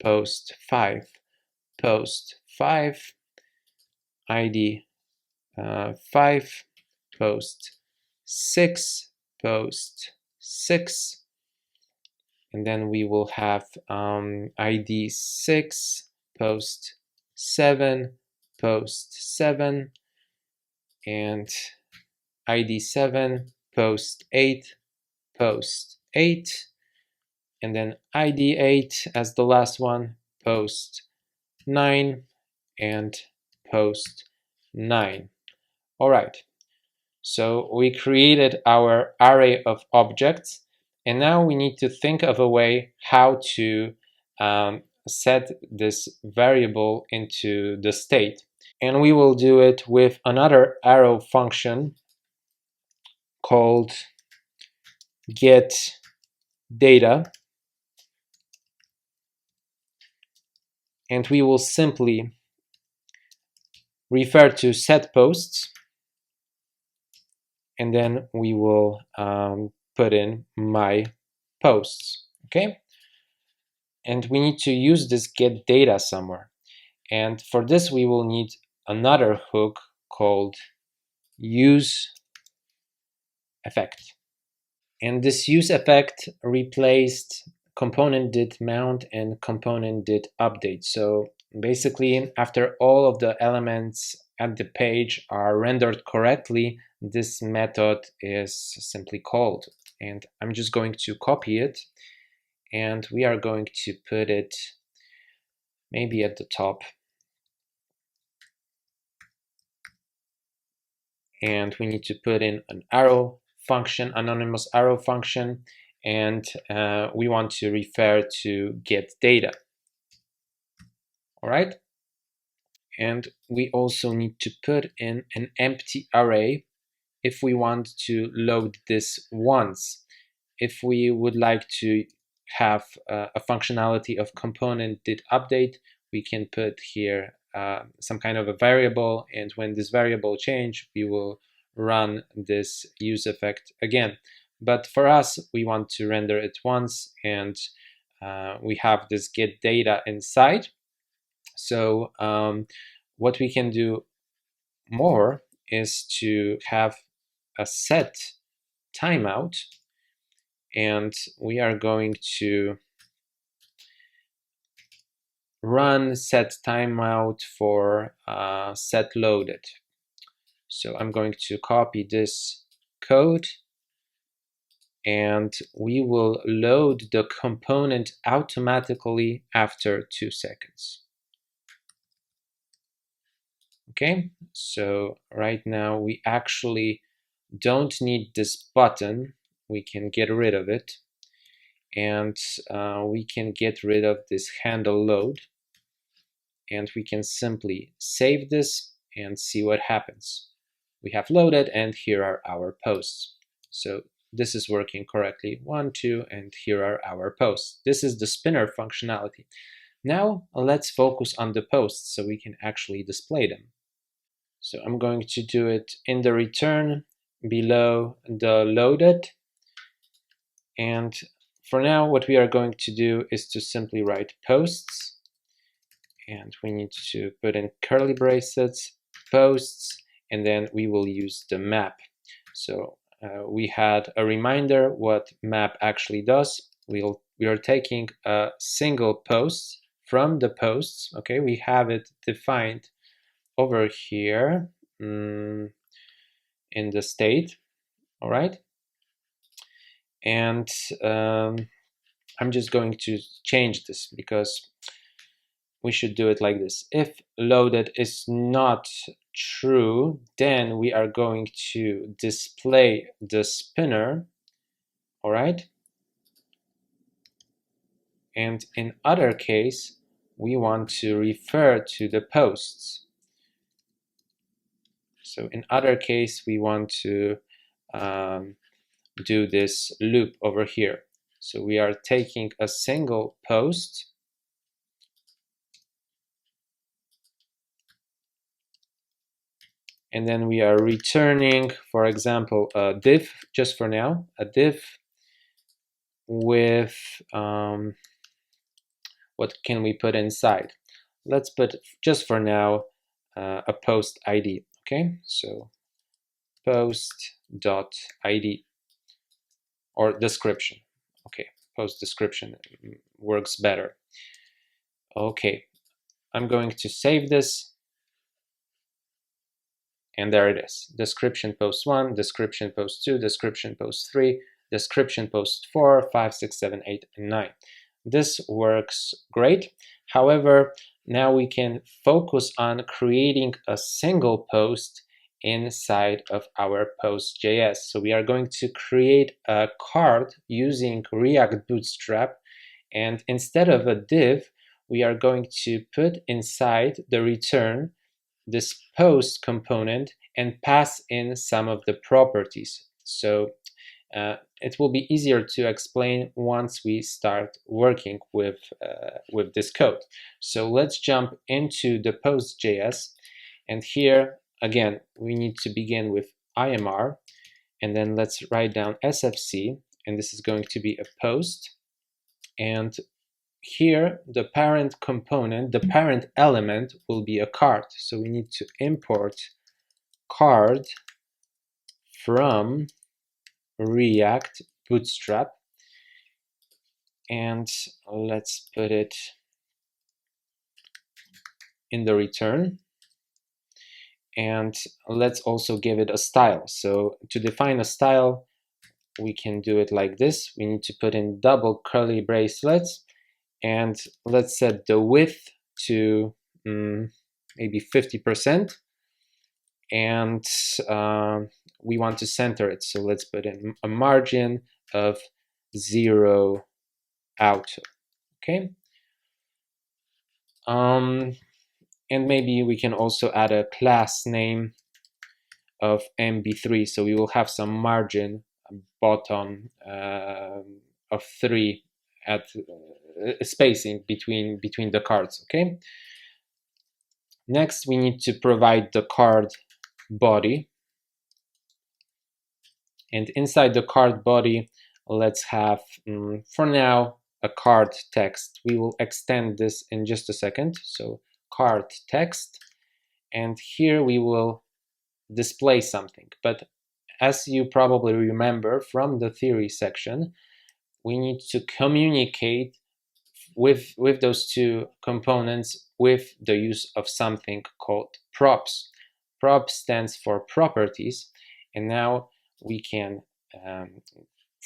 [SPEAKER 1] post 5, post 5, ID 5, post 6, post 6, and then we will have ID 6, post 7, post 7, and ID 7, post 8, post 8, and then ID 8 as the last one, post 9, and post 9. All right, so we created our array of objects, and now we need to think of a way how to set this variable into the state. And we will do it with another arrow function called getData, and we will simply refer to setPosts, and then we will put in my posts, okay? And we need to use this getData somewhere. And for this, we will need another hook called useEffect. And this useEffect replaced component.mount and component.update. So basically, after all of the elements at the page are rendered correctly, this method is simply called. And I'm just going to copy it, and we are going to put it maybe at the top. And we need to put in an arrow function, anonymous arrow function, and we want to refer to getData. All right. And we also need to put in an empty array if we want to load this once. If we would like to have a functionality of component did update, we can put here some kind of a variable, and when this variable change, we will run this use effect again. But for us, we want to render it once, and we have this get data inside. So what we can do more is to have a set timeout, and we are going to run set timeout for set loaded. So I'm going to copy this code, and we will load the component automatically after 2 seconds. Okay, so right now we actually don't need this button. We can get rid of it, and we can get rid of this handle load, and we can simply save this and see what happens. We have loaded, and here are our posts. So this is working correctly. 1, 2, and here are our posts. This is the spinner functionality. Now let's focus on the posts so we can actually display them. So I'm going to do it in the return below the loaded. And for now, what we are going to do is to simply write posts. And we need to put in curly brackets, posts, and then we will use the map. So we had a reminder what map actually does. We are taking a single post from the posts. Okay, we have it defined over here in the state. All right, and I'm just going to change this because we should do it like this. If loaded is not true, then we are going to display the spinner, all right? And in other case, we want to refer to the posts. So in other case, we want to do this loop over here. So we are taking a single post, and then we are returning, for example, a div, just for now, a div with what can we put inside? Let's put, just for now, a post ID, okay? So post.id or description. Okay, post description works better. Okay, I'm going to save this, and there it is. Description post 1, description post 2, description post 3, description post 4, 5, 6, 7, 8, and 9. This works great. However, now we can focus on creating a single post inside of our post.js. So we are going to create a card using React Bootstrap, and instead of a div, we are going to put inside the return this post component and pass in some of the properties. So it will be easier to explain once we start working with this code. So let's jump into the post.js, and here again we need to begin with IMR, and then let's write down SFC, and this is going to be a post, and here the parent component, the parent element will be a card. So we need to import card from React Bootstrap, and let's put it in the return, and let's also give it a style. So to define a style, we can do it like this. We need to put in double curly bracelets, and let's set the width to maybe 50%, and we want to center it. So let's put in a margin of 0 out. Okay. And maybe we can also add a class name of MB3, so we will have some margin bottom of 3 at spacing between the cards. Okay. Next, we need to provide the card body, and inside the card body, let's have for now a card text. We will extend this in just a second. So card text, and here we will display something. But as you probably remember from the theory section, we need to communicate with those two components with the use of something called props. Prop stands for properties, and now we can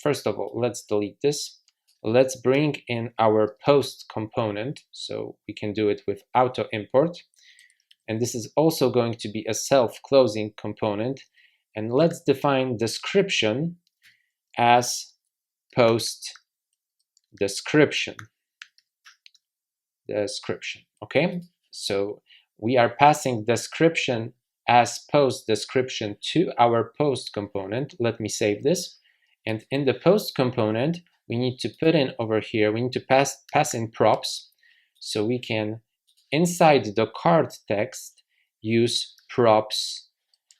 [SPEAKER 1] first of all, let's delete this. Let's bring in our post component, so we can do it with auto import, and this is also going to be a self-closing component. And let's define description as post description. Okay, so we are passing description as post description to our post component. Let me save this. And in the post component, we need to put in over here, we need to pass in props, so we can inside the card text use props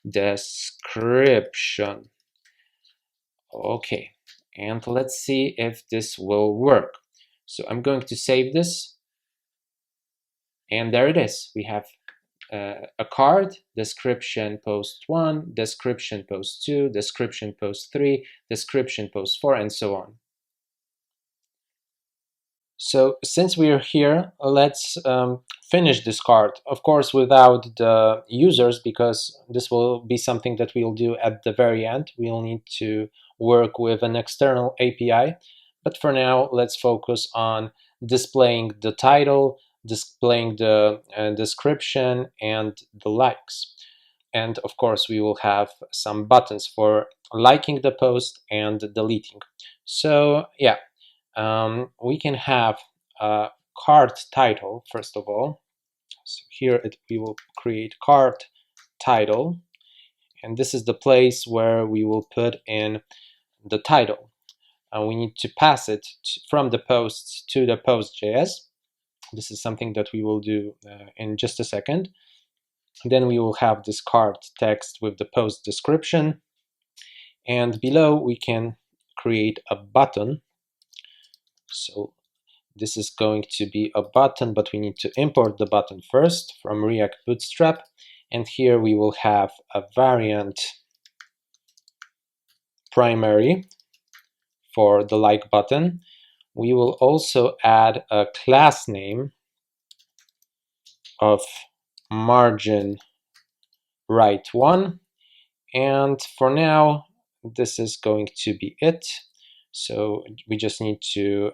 [SPEAKER 1] description. Okay, and let's see if this will work. So I'm going to save this, and there it is. We have a card, description post 1, description post 2, description post 3, description post 4, and so on. So since we are here, let's finish this card. Of course, without the users, because this will be something that we'll do at the very end. We'll need to work with an external API. But for now, let's focus on displaying the title, displaying the description, and the likes. And of course, we will have some buttons for liking the post and deleting. So yeah, we can have a card title, first of all. So here we will create card title, and this is the place where we will put in the title. And we need to pass it from the posts to the post.js. This is something that we will do in just a second. Then we will have this card text with the post description, and below we can create a button. So this is going to be a button, but we need to import the button first from React Bootstrap. And here we will have a variant primary for the like button. We will also add a class name of margin right 1. And for now, this is going to be it. So we just need to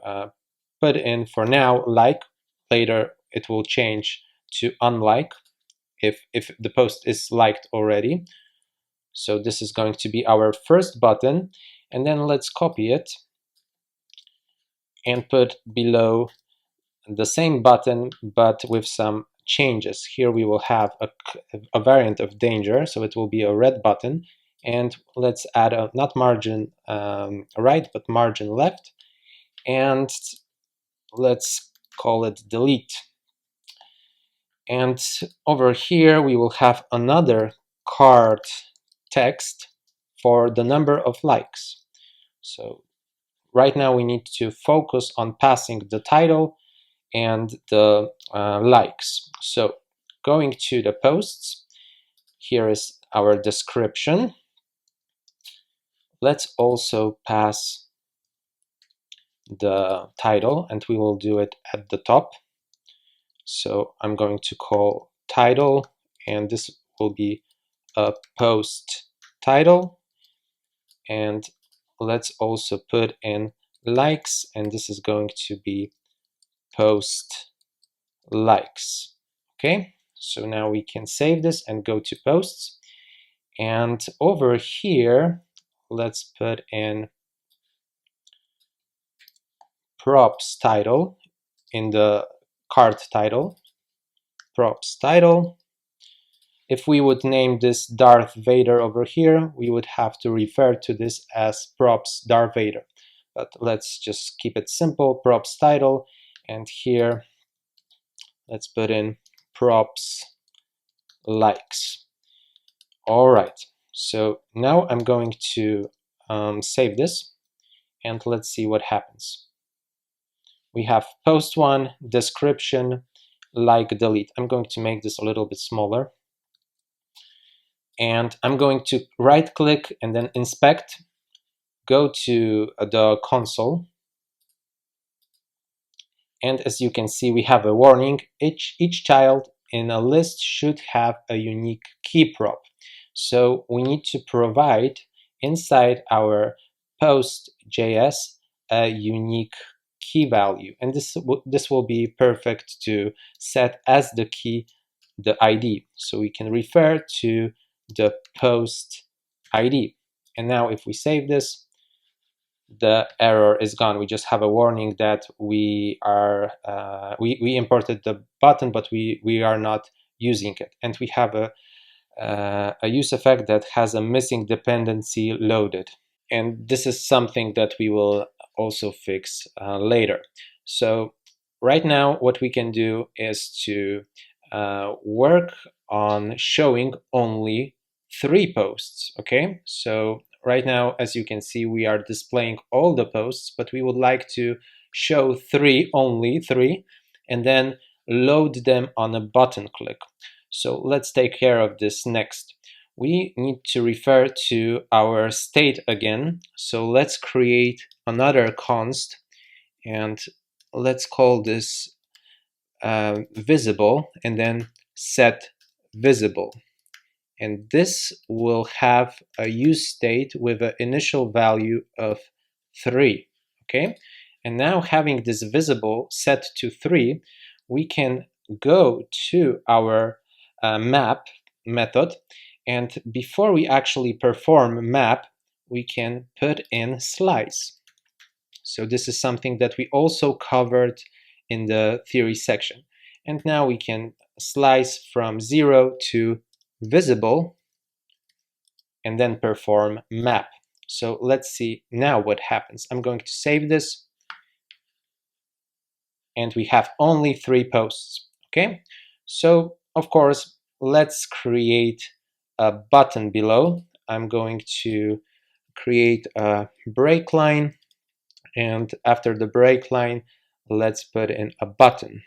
[SPEAKER 1] put in for now like. Later it will change to unlike if the post is liked already. So this is going to be our first button, and then let's copy it and put below the same button but with some changes. Here we will have a variant of danger, so it will be a red button, and let's add a not margin right but margin left, and let's call it delete. And over here we will have another card text for the number of likes. So right now we need to focus on passing the title and the likes. So going to the posts, here is our description. Let's also pass the title, and we will do it at the top. So I'm going to call title, and this will be a post title. And let's also put in likes, and this is going to be post likes. Okay, so now we can save this and go to posts. And over here, let's put in props title in the card title. props title. If we would name this Darth Vader over here, we would have to refer to this as props Darth Vader. But let's just keep it simple, props title, and here let's put in props likes. All right, so now I'm going to save this, and let's see what happens. We have post one, description, like, delete. I'm going to make this a little bit smaller. And I'm going to right click and then inspect, go to the console. And as you can see, we have a warning. Each child in a list should have a unique key prop. So we need to provide inside our post.js a unique key value. And this will be perfect to set as the key the ID. So we can refer to the post ID. And now if we save this, the error is gone. We just have a warning that we imported the button, but we are not using it. And we have a use effect that has a missing dependency loaded. And this is something that we will also fix later. So right now, what we can do is to work on showing only 3 posts, okay? So right now, as you can see, we are displaying all the posts, but we would like to show only three, and then load them on a button click. So let's take care of this next. We need to refer to our state again. So let's create another const, and let's call this visible, and then set visible. And this will have a use state with an initial value of 3. Okay, and now having this visible set to 3, we can go to our map method, and before we actually perform map, we can put in slice. So this is something that we also covered in the theory section. And now we can slice from 0 to visible and then perform map. So let's see now what happens. I'm going to save this, and we have only 3 posts. Okay, so of course, let's create a button below. I'm going to create a break line, and after the break line, let's put in a button.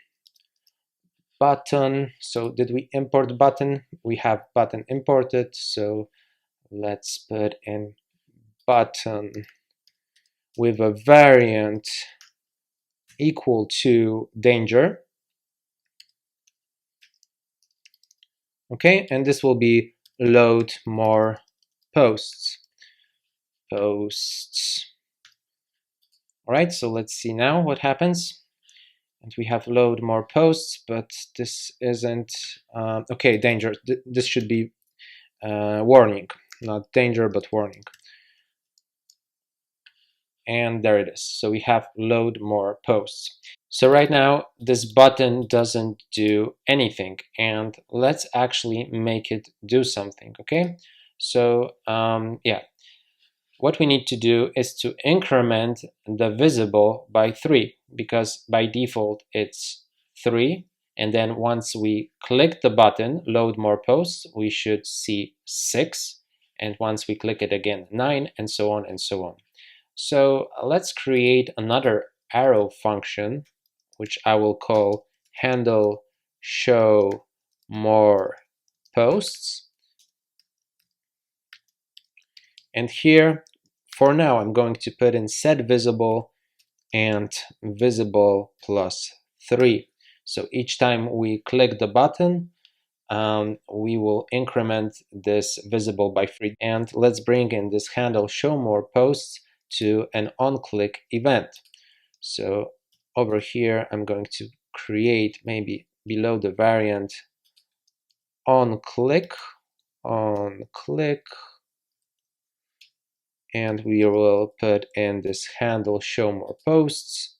[SPEAKER 1] So did we import button? We have button imported, so let's put in button with a variant equal to danger. Okay, and this will be load more posts. All right, so let's see now what happens. And we have load more posts, but this isn't okay. Danger. This should be warning, not danger, but warning. And there it is. So we have load more posts. So right now, this button doesn't do anything, and let's actually make it do something, okay? So yeah, what we need to do is to increment the visible by 3, because by default it's 3. And then once we click the button, load more posts, we should see 6. And once we click it again, 9, and so on and so on. So let's create another arrow function, which I will call handle show more posts. And here, for now, I'm going to put in set visible and visible plus 3. So each time we click the button, we will increment this visible by 3. And let's bring in this handle show more posts to an on-click event. So over here, I'm going to create maybe below the variant on click, and we will put in this handle show more posts.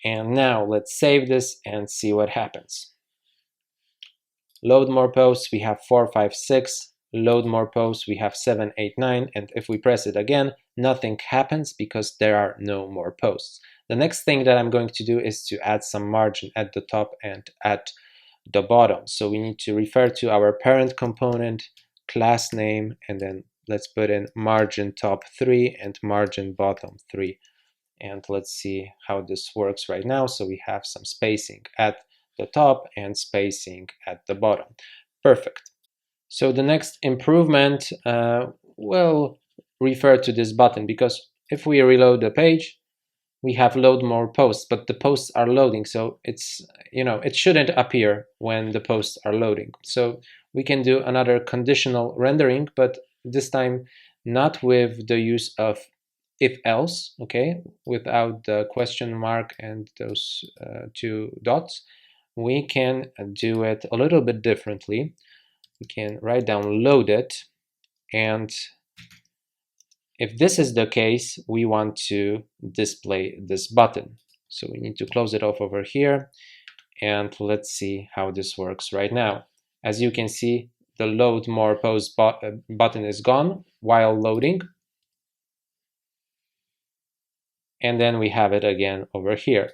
[SPEAKER 1] And now let's save this and see what happens. Load more posts, we have 4, 5, 6. Load more posts, we have 7, 8, 9. And if we press it again, nothing happens because there are no more posts. The next thing that I'm going to do is to add some margin at the top and at the bottom. So we need to refer to our parent component, class name, and then let's put in margin top 3 and margin bottom 3. And let's see how this works right now. So we have some spacing at the top and spacing at the bottom. Perfect. So the next improvement will refer to this button, because if we reload the page, we have load more posts, but the posts are loading, so it's, it shouldn't appear when the posts are loading. So we can do another conditional rendering, but this time not with the use of if else, okay, without the question mark and those 2 dots. We can do it a little bit differently. We can write down loaded, and if this is the case, we want to display this button. So we need to close it off over here, and let's see how this works right now. As you can see, the load more post button is gone while loading. And then we have it again over here.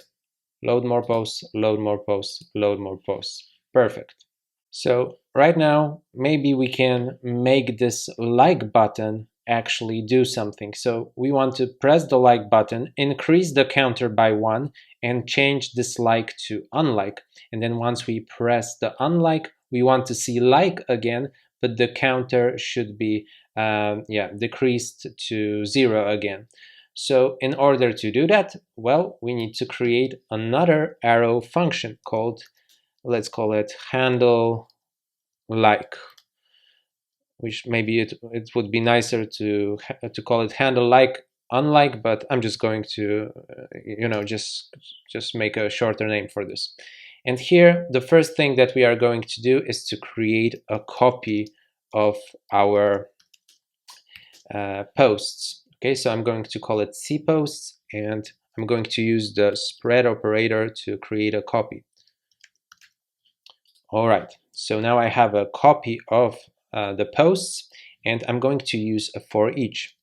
[SPEAKER 1] Load more posts, load more posts, load more posts. Perfect. So right now, maybe we can make this like button actually do something. So we want to press the like button, increase the counter by 1, and change this like to unlike. And then once we press the unlike, we want to see like again, but the counter should be decreased to 0 again. So in order to do that, well, we need to create another arrow function called, let's call it handle like, which maybe it would be nicer to call it handle like unlike, but I'm just going to just make a shorter name for this. And here the first thing that we are going to do is to create a copy of our posts. Okay, so I'm going to call it cposts, and I'm going to use the spread operator to create a copy. All right, so now I have a copy of the posts, and I'm going to use a for each.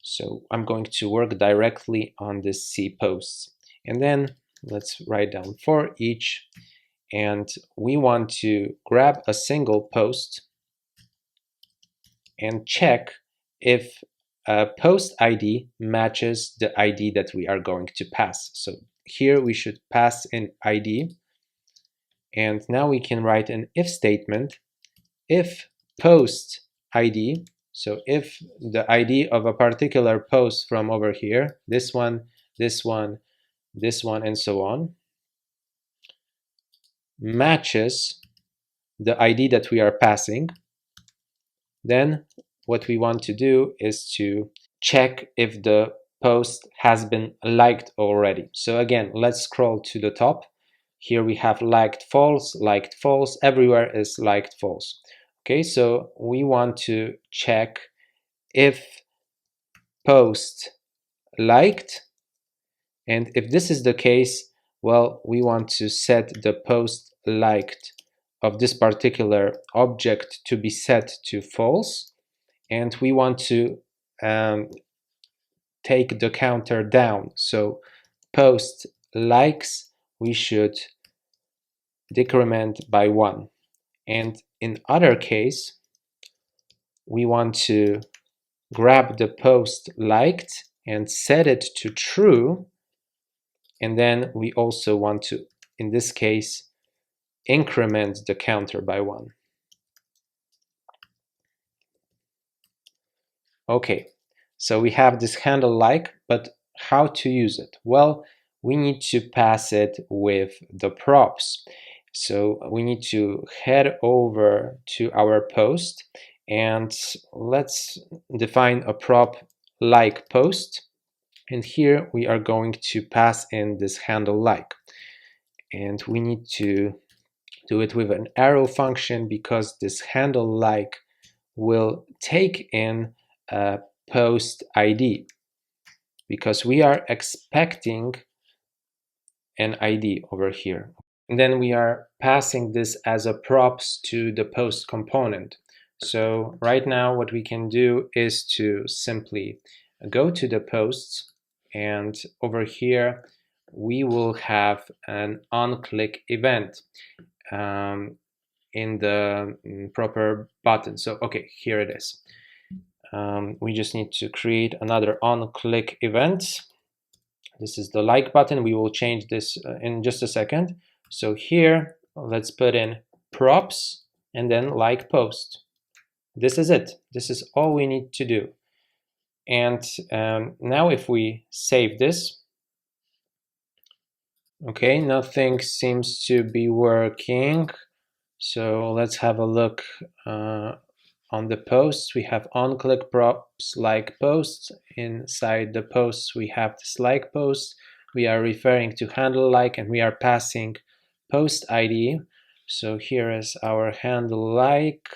[SPEAKER 1] So I'm going to work directly on this cposts, and then let's write down for each, and we want to grab a single post and check if post ID matches the ID that we are going to pass. So here we should pass in ID, and now we can write an if statement. If post ID, so if the ID of a particular post from over here, this one, this one, this one, and so on, matches the ID that we are passing, then what we want to do is to check if the post has been liked already. So again, let's scroll to the top. Here we have liked false, everywhere is liked false. Okay, so we want to check if post liked, and if this is the case, well, we want to set the post liked of this particular object to be set to false, and we want to take the counter down. So post likes, we should decrement by 1. And in other case, we want to grab the post liked and set it to true. And then we also want to, in this case, increment the counter by 1. Okay, so we have this handle like, but how to use it? Well, we need to pass it with the props. So we need to head over to our post, and let's define a prop like post. And here we are going to pass in this handle like. And we need to do it with an arrow function, because this handle like will take in a post ID, because we are expecting an ID over here. And then we are passing this as a props to the post component. So right now what we can do is to simply go to the posts, and over here we will have an onClick event in the proper button. So okay, here it is. We just need to create another onClick event. This is the like button. We will change this in just a second. So here, let's put in props and then like post. This is it. This is all we need to do. And now if we save this, okay, nothing seems to be working. So let's have a look on the posts. We have onClick props like posts. Inside the posts we have this like post. We are referring to handle like, and we are passing post ID. So here is our handle like.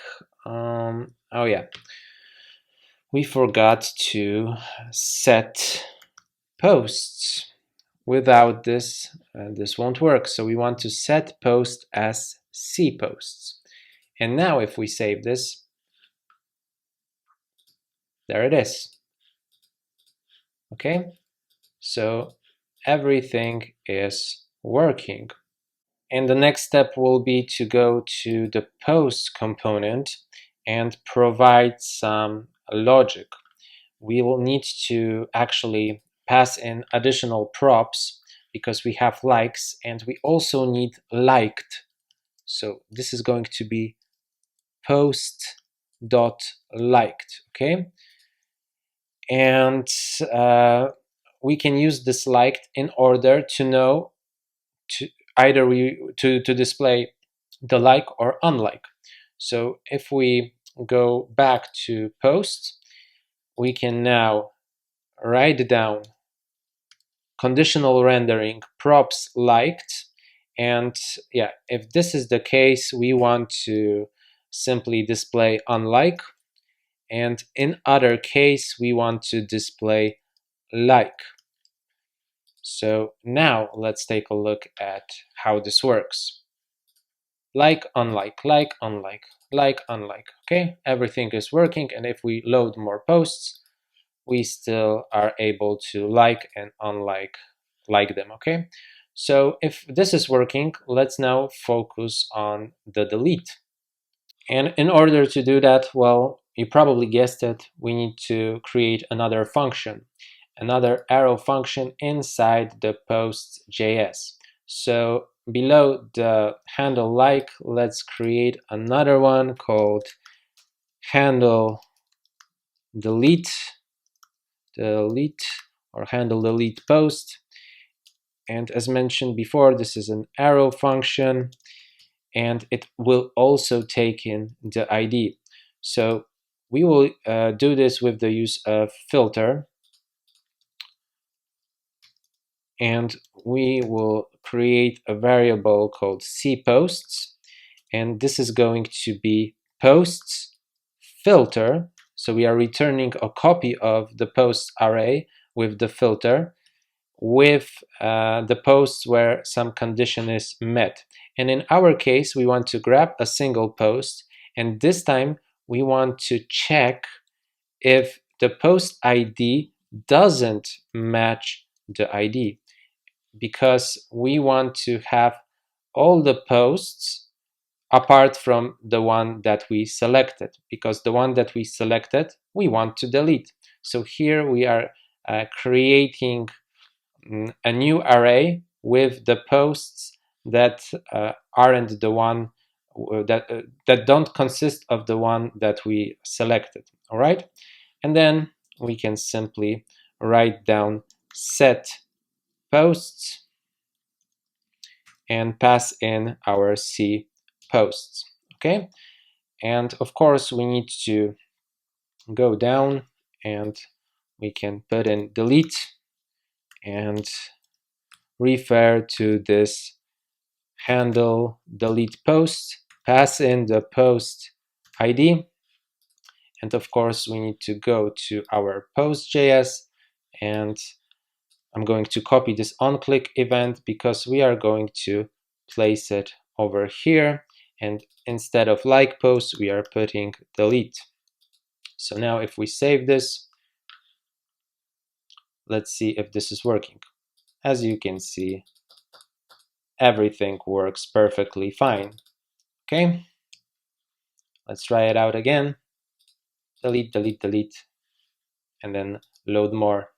[SPEAKER 1] Oh yeah, we forgot to set posts. Without this, this won't work. So we want to set post as C posts. And now if we save this, there it is. Okay, so everything is working. And the next step will be to go to the post component and provide some logic. We will need to actually pass in additional props because we have likes, and we also need liked. So this is going to be post.liked, okay? And we can use this liked in order to know to either to display the like or unlike. So if we go back to post, we can now write down conditional rendering props liked. And yeah, if this is the case, we want to simply display unlike, and in other case we want to display like. So now let's take a look at how this works. Like, unlike, like, unlike, like, unlike. Okay, everything is working, and if we load more posts, we still are able to like and unlike them. Okay, so if this is working, let's now focus on the delete. And in order to do that, well, you probably guessed it, we need to create another function, another arrow function inside the post.js. So below the handle like, let's create another one called handle delete or handle delete post. And as mentioned before, this is an arrow function, and it will also take in the ID. So we will do this with the use of filter, and we will create a variable called cPosts, and this is going to be posts filter. So we are returning a copy of the posts array with the filter, with the posts where some condition is met. And in our case, we want to grab a single post, and this time we want to check if the post ID doesn't match the ID, because we want to have all the posts apart from the one that we selected, because the one that we selected we want to delete. So here we are creating a new array with the posts that aren't the one that don't consist of the one that we selected. All right, and then we can simply write down set posts and pass in our C posts. Okay, and of course we need to go down and we can put in delete and refer to this handle delete post, pass in the post ID, and of course we need to go to our post.js and I'm going to copy this onClick event because we are going to place it over here, and instead of like post we are putting delete. So now if we save this, let's see if this is working. As you can see, everything works perfectly fine. Okay, let's try it out again. Delete, delete, delete, and then load more.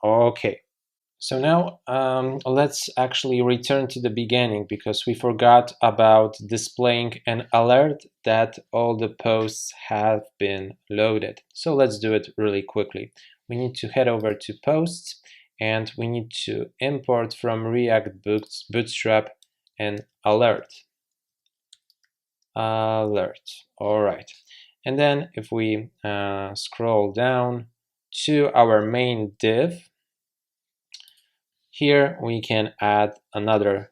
[SPEAKER 1] Okay, so now let's actually return to the beginning because we forgot about displaying an alert that all the posts have been loaded. So let's do it really quickly. We need to head over to posts and we need to import from React Bootstrap an alert. Alert. All right. And then if we scroll down to our main div, here we can add another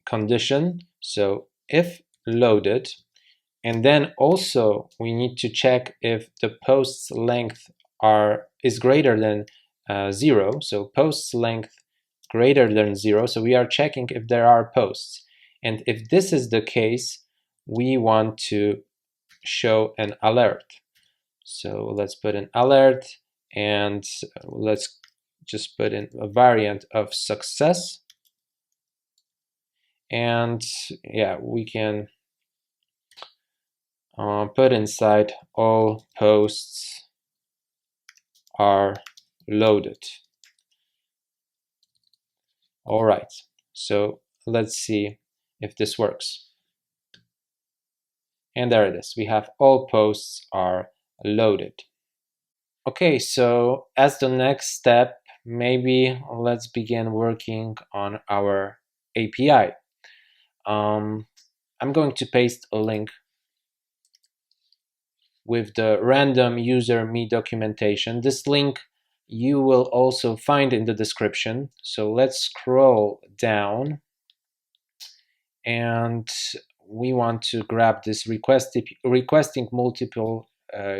[SPEAKER 1] condition. So if loaded, and then also we need to check if the post's length is greater than 0. So post's length greater than 0. So we are checking if there are posts. And if this is the case, we want to show an alert. So let's put an alert and let's just put in a variant of success. And yeah, we can put inside all posts are loaded. All right, so let's see if this works. And there it is. We have all posts are loaded. Okay, so as the next step, maybe let's begin working on our API. I'm going to paste a link with the random user me documentation. This link you will also find in the description. So let's scroll down and we want to grab this requesting multiple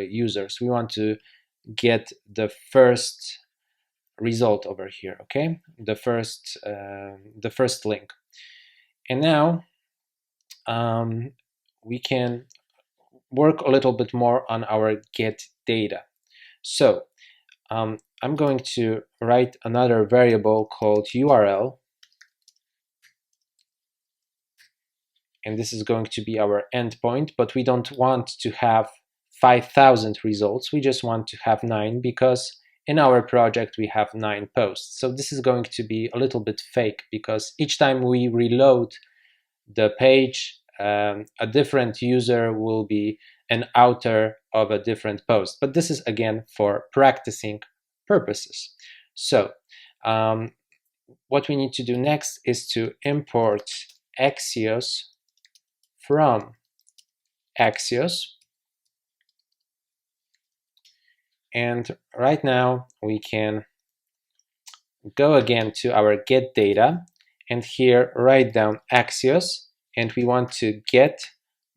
[SPEAKER 1] users. We want to get the first result over here, okay? The first link. And now we can work a little bit more on our get data. So I'm going to write another variable called URL, and this is going to be our endpoint, but we don't want to have 5,000 results. We just want to have 9 because in our project we have 9 posts. So this is going to be a little bit fake because each time we reload the page, a different user will be an author of a different post. But this is again for practicing purposes. So what we need to do next is to import Axios from Axios. And right now we can go again to our get data and here write down Axios, and we want to get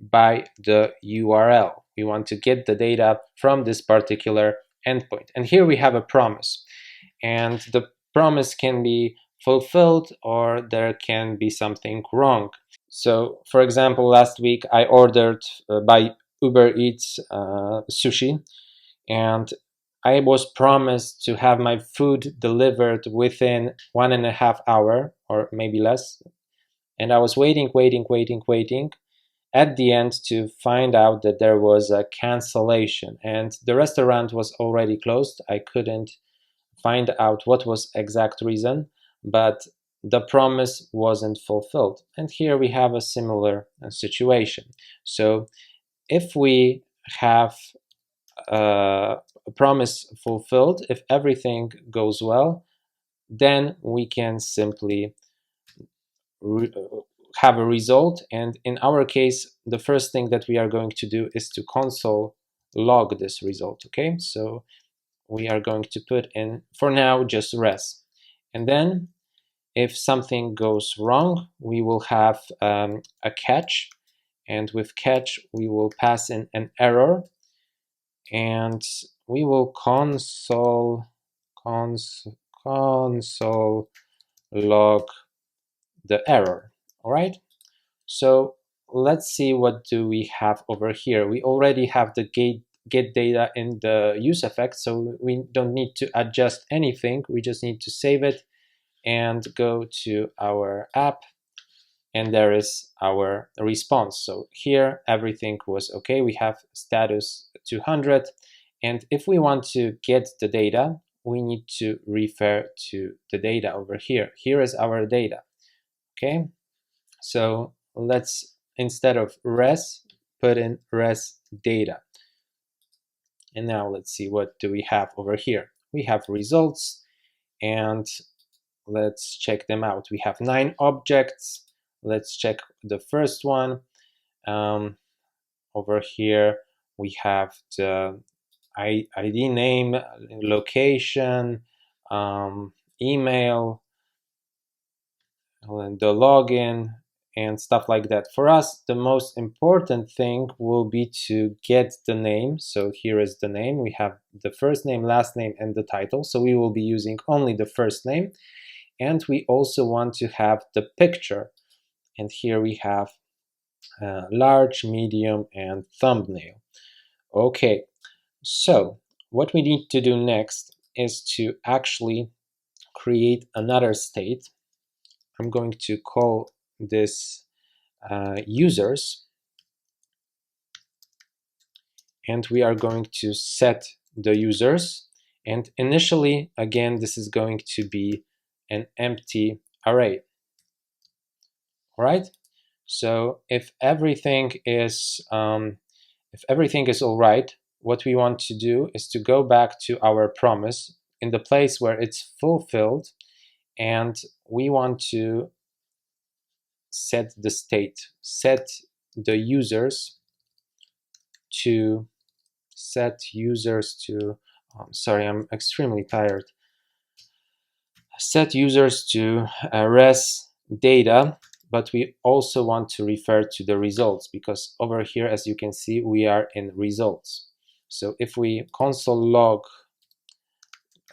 [SPEAKER 1] by the URL. We want to get the data from this particular endpoint. And here we have a promise, and the promise can be fulfilled or there can be something wrong. So for example, last week I ordered by Uber Eats sushi, and I was promised to have my food delivered within 1.5 hours or maybe less. And I was waiting at the end to find out that there was a cancellation and the restaurant was already closed. I couldn't find out what was exact reason, but the promise wasn't fulfilled. And here we have a similar situation. So if we have a promise fulfilled, if everything goes well, then we can simply have a result. And in our case, the first thing that we are going to do is to console log this result. Okay, so we are going to put in, for now, just res. And then if something goes wrong, we will have a catch. And with catch, we will pass in an error. And we will console console log the error. All right, so let's see what do we have over here. We already have the get data in the use effect, so we don't need to adjust anything. We just need to save it and go to our app, and there is our response. So here everything was okay. We have status 200, and if we want to get the data, we need to refer to the data over here. Here is our data. Okay, so let's, instead of res, put in res data. And now let's see, what do we have over here? We have results, and let's check them out. We have 9 objects. Let's check the first one. Over here we have the ID name, location, email, and the login, and stuff like that. For us, the most important thing will be to get the name. So here is the name. We have the first name, last name, and the title. So we will be using only the first name. And we also want to have the picture. And here we have large, medium, and thumbnail. Okay, so what we need to do next is to actually create another state. I'm going to call this users, and we are going to set the users, and initially, again, this is going to be an empty array. All right, so if everything is all right, what we want to do is to go back to our promise in the place where it's fulfilled, and we want to set the state, set the users to sorry, I'm extremely tired. Set users to res data, but we also want to refer to the results, because over here, as you can see, we are in results. So if we console log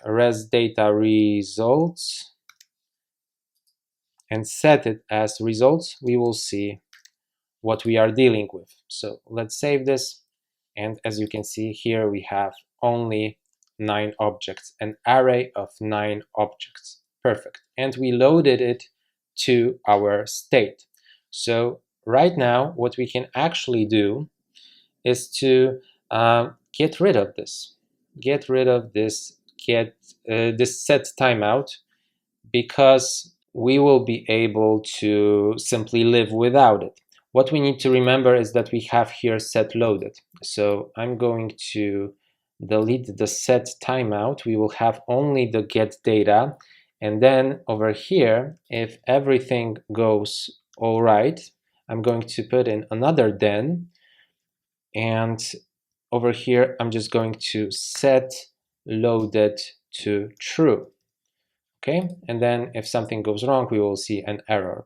[SPEAKER 1] res data results and set it as results, we will see what we are dealing with. So let's save this, and as you can see here, we have only 9 objects, an array of 9 objects. Perfect. And we loaded it to our state. So right now, what we can actually do is to get rid of this. Get rid of this this set timeout, because we will be able to simply live without it. What we need to remember is that we have here set loaded. So I'm going to delete the set timeout. We will have only the get data. And then over here, if everything goes all right, I'm going to put in another then. And over here, I'm just going to set loaded to true. Okay, and then if something goes wrong, we will see an error.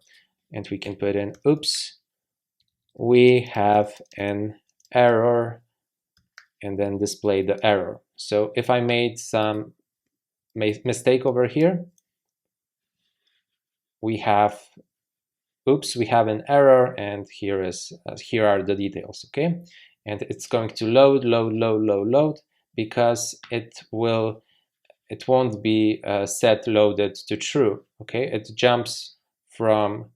[SPEAKER 1] And we can put in, oops, we have an error, and then display the error. So if I made some mistake over here, we have, oops, we have an error, and here are the details. Okay, and it's going to load, because it won't be set loaded to true. Okay, it jumps from,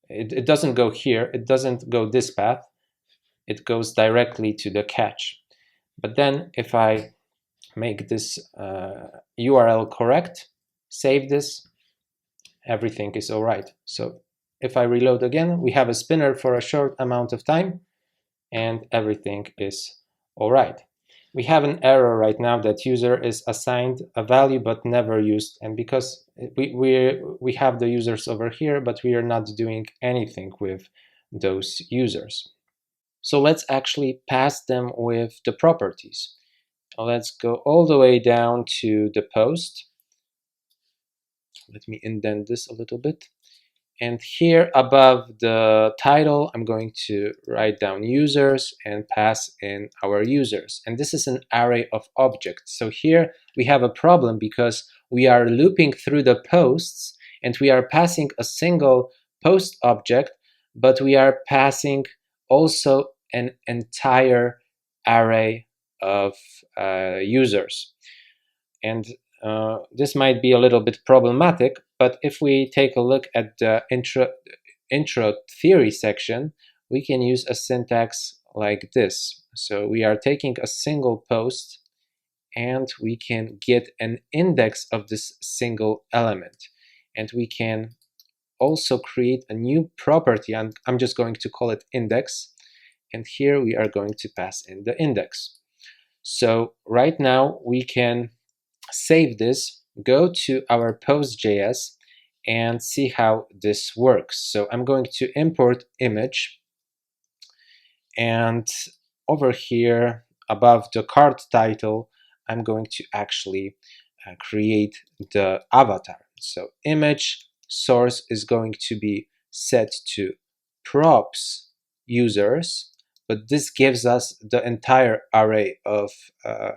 [SPEAKER 1] it doesn't go here, it doesn't go this path, it goes directly to the catch. But then if I make this URL correct, save this, everything is all right. So if I reload again, we have a spinner for a short amount of time, and everything is all right. We have an error right now that user is assigned a value but never used, and because we have the users over here, but we are not doing anything with those users. So let's actually pass them with the properties. Let's go all the way down to the post. Let me indent this a little bit. And here above the title, I'm going to write down users and pass in our users. And this is an array of objects. So here we have a problem, because we are looping through the posts and we are passing a single post object, but we are passing also an entire array of users. And this might be a little bit problematic, but if we take a look at the intro theory section, we can use a syntax like this. So we are taking a single post and we can get an index of this single element. And we can also create a new property, and I'm just going to call it index. And here we are going to pass in the index. So right now we can save this, go to our post.js and see how this works. So I'm going to import image, and over here above the card title, I'm going to actually create the avatar. So image source is going to be set to props users, but this gives us the entire array of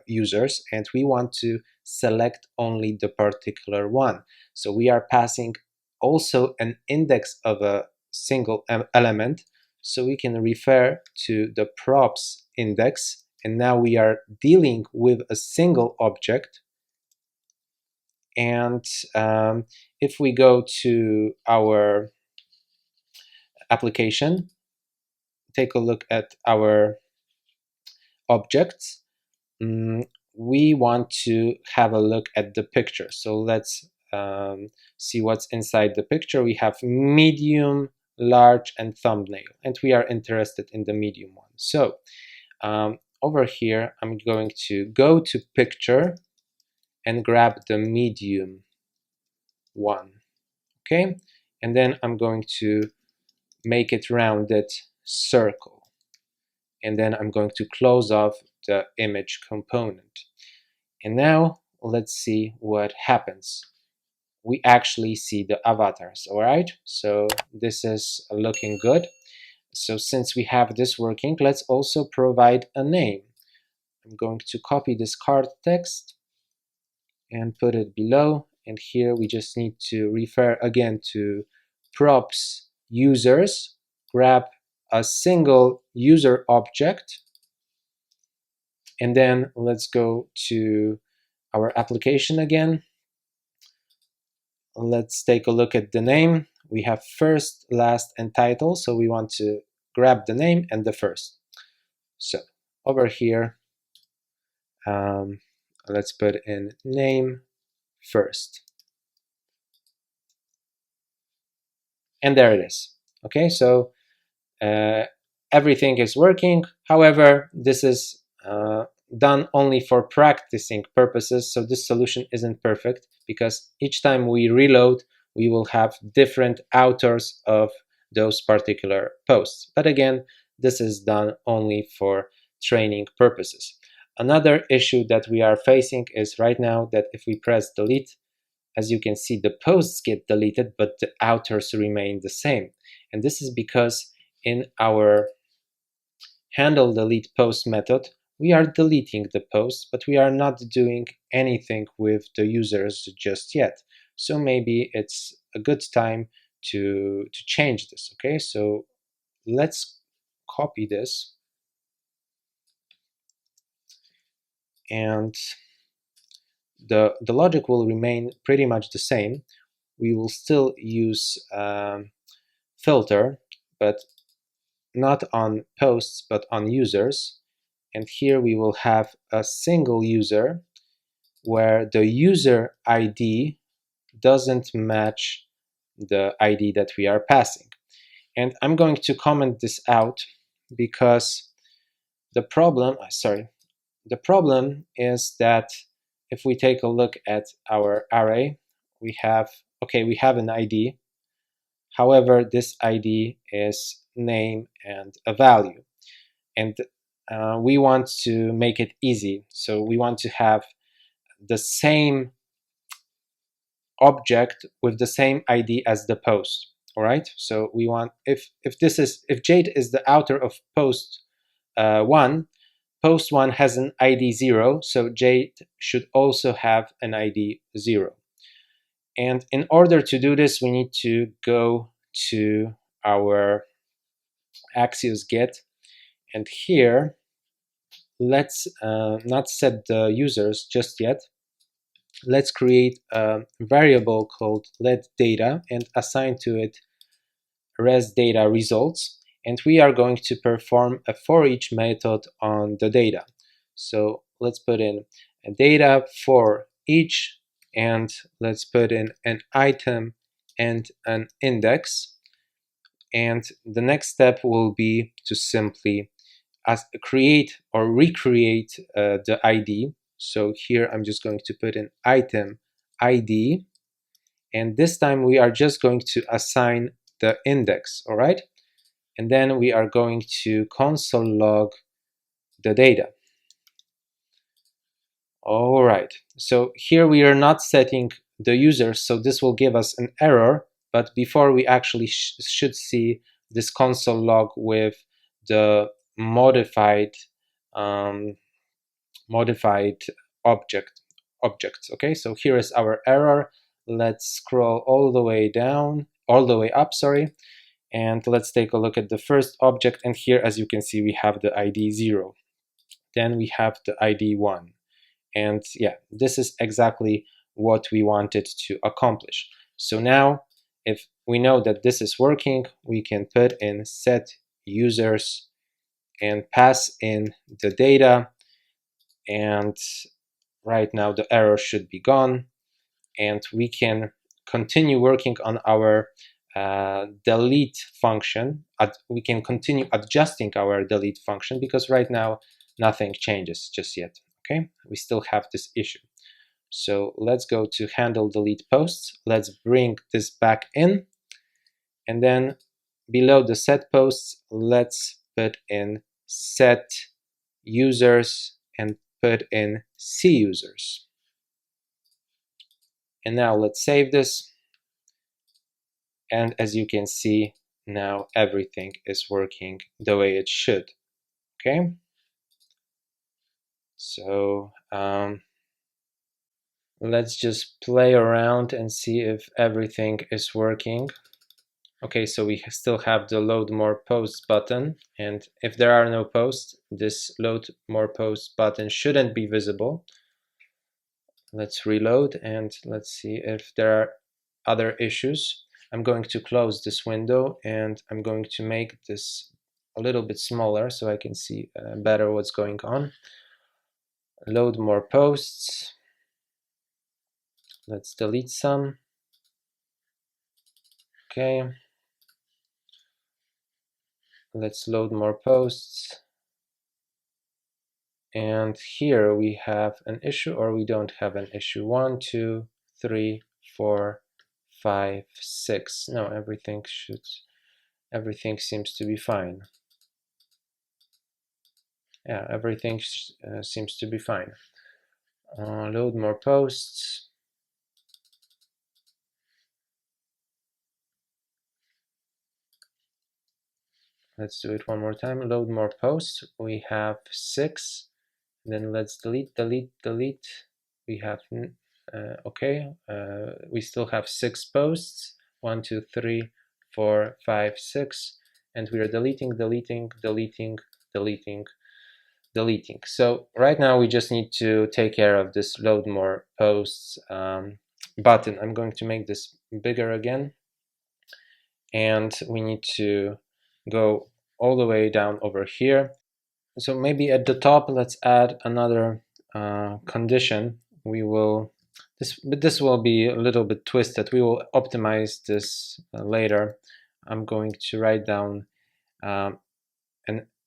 [SPEAKER 1] users, and we want to select only the particular one. So we are passing also an index of a single element, so we can refer to the props index, and now we are dealing with a single object. And if we go to our application, take a look at our objects, we want to have a look at the picture. So let's see what's inside the picture. We have medium, large, and thumbnail, and we are interested in the medium one. So over here, I'm going to go to picture and grab the medium one. Okay, and then I'm going to make it rounded circle, and then I'm going to close off the image component. And now let's see what happens. We actually see the avatars. All right, so this is looking good. So since we have this working, let's also provide a name. I'm going to copy this card text and put it below, and here we just need to refer again to props users, grab a single user object, and then let's go to our application again. Let's take a look at the name. We have first, last, and title, so we want to grab the name and the first. So over here, let's put in name first. And there it is. Okay, so everything is working. However, this is done only for practicing purposes, so this solution isn't perfect because each time we reload, we will have different authors of those particular posts. But again, this is done only for training purposes. Another issue that we are facing is right now that if we press delete, as you can see, the posts get deleted, but the authors remain the same. And this is because in our handle delete post method, we are deleting the posts, but we are not doing anything with the users just yet. So maybe it's a good time to change this. Okay, so let's copy this, and the logic will remain pretty much the same. We will still use filter, but not on posts, but on users. And here we will have a single user where the user ID doesn't match the ID that we are passing. And I'm going to comment this out because the problem is that if we take a look at our array, we have an ID. However, this ID is name and a value. And we want to make it easy. So we want to have the same object with the same ID as the post. All right. So we want, if Jade is the author of post 1, post 1 has an ID 0, so Jade should also have an ID 0. And in order to do this, we need to go to our Axios get, and here let's not set the users just yet. Let's create a variable called letData and assign to it res data results, and we are going to perform a for each method on the data. So let's put in a data for each, and let's put in an item and an index. And the next step will be to simply create or recreate the ID. So here I'm just going to put in item ID, and this time we are just going to assign the index, all right? And then we are going to console log the data. All right, so here we are not setting the user, so this will give us an error, but before we actually should see this console log with the modified objects. Okay, so here is our error. Let's scroll all the way down, all the way up, sorry, and let's take a look at the first object. And here, as you can see, we have the ID 0. Then we have the ID 1. And yeah, this is exactly what we wanted to accomplish. So now, if we know that this is working, we can put in set users and pass in the data. And right now the error should be gone, and we can continue working on our delete function. We can continue adjusting our delete function because right now nothing changes just yet. Okay, we still have this issue. So let's go to handle delete posts. Let's bring this back in, and then below the set posts, let's put in set users and put in C users. And now let's save this. And as you can see, now everything is working the way it should. Okay. So let's just play around and see if everything is working. Okay, so we still have the load more posts button, and if there are no posts, this load more posts button shouldn't be visible. Let's reload and let's see if there are other issues. I'm going to close this window and I'm going to make this a little bit smaller so I can see better what's going on. Load more posts. Let's delete some. Okay. Let's load more posts. And here we have an issue, or we don't have an issue. 1, 2, 3, 4, 5, 6. No, everything seems to be fine. Yeah, everything seems to be fine. Load more posts. Let's do it one more time. Load more posts. We have 6. Then let's delete. We have okay. We still have 6 posts. 1, 2, 3, 4, 5, 6, and we are deleting. So right now we just need to take care of this load more posts button. I'm going to make this bigger again, and we need to go all the way down over here. So maybe at the top, let's add another condition. This will be a little bit twisted. We will optimize this later. I'm going to write down an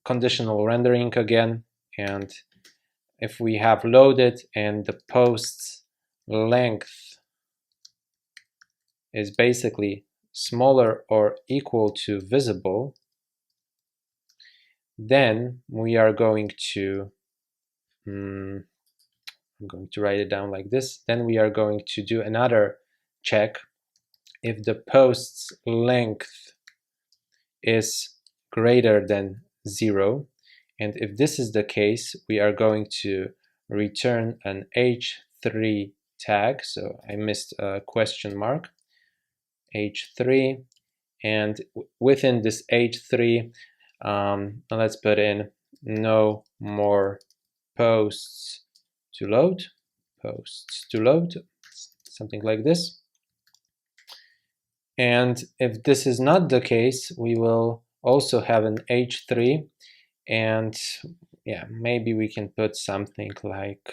[SPEAKER 1] conditional rendering again, and if we have loaded and the post's length is basically smaller or equal to visible, then we are going to I'm going to write it down like this. Then we are going to do another check. If the post's length is greater than 0, and if this is the case, we are going to return an h3 tag, so I missed a question mark, h3, and within this h3, let's put in no more posts to load, something like this. And if this is not the case, we will also have an h3, and yeah, maybe we can put something like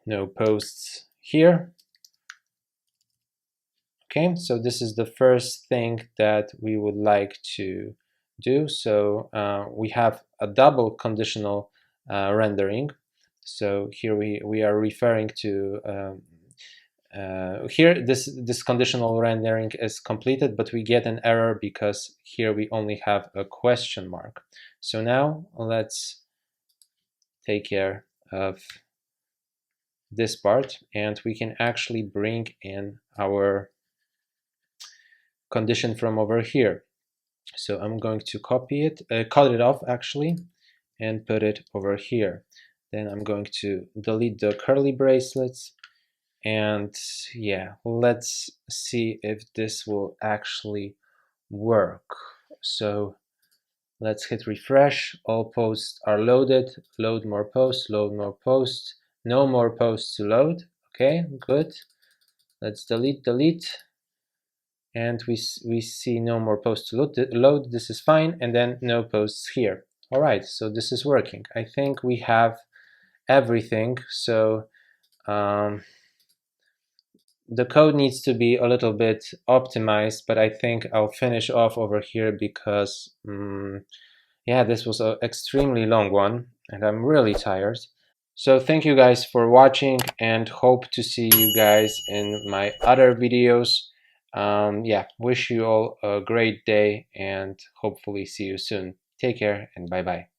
[SPEAKER 1] no posts here. Okay, so this is the first thing that we would like to do. So we have a double conditional rendering. So here we are referring to here this conditional rendering is completed, but we get an error because here we only have a question mark. So now let's take care of this part, and we can actually bring in our condition from over here. So I'm going to copy it, cut it off actually, and put it over here. Then I'm going to delete the curly bracelets, and yeah, let's see if this will actually work. So let's hit refresh. All posts are loaded. Load more posts, load more posts. No more posts to load. Okay, good. Let's delete. And we see no more posts to load. This is fine, and then no posts here. All right, so this is working. I think we have everything. So the code needs to be a little bit optimized, but I think I'll finish off over here because yeah, this was an extremely long one and I'm really tired. So thank you guys for watching, and hope to see you guys in my other videos. Yeah, wish you all a great day and hopefully see you soon. Take care and bye bye.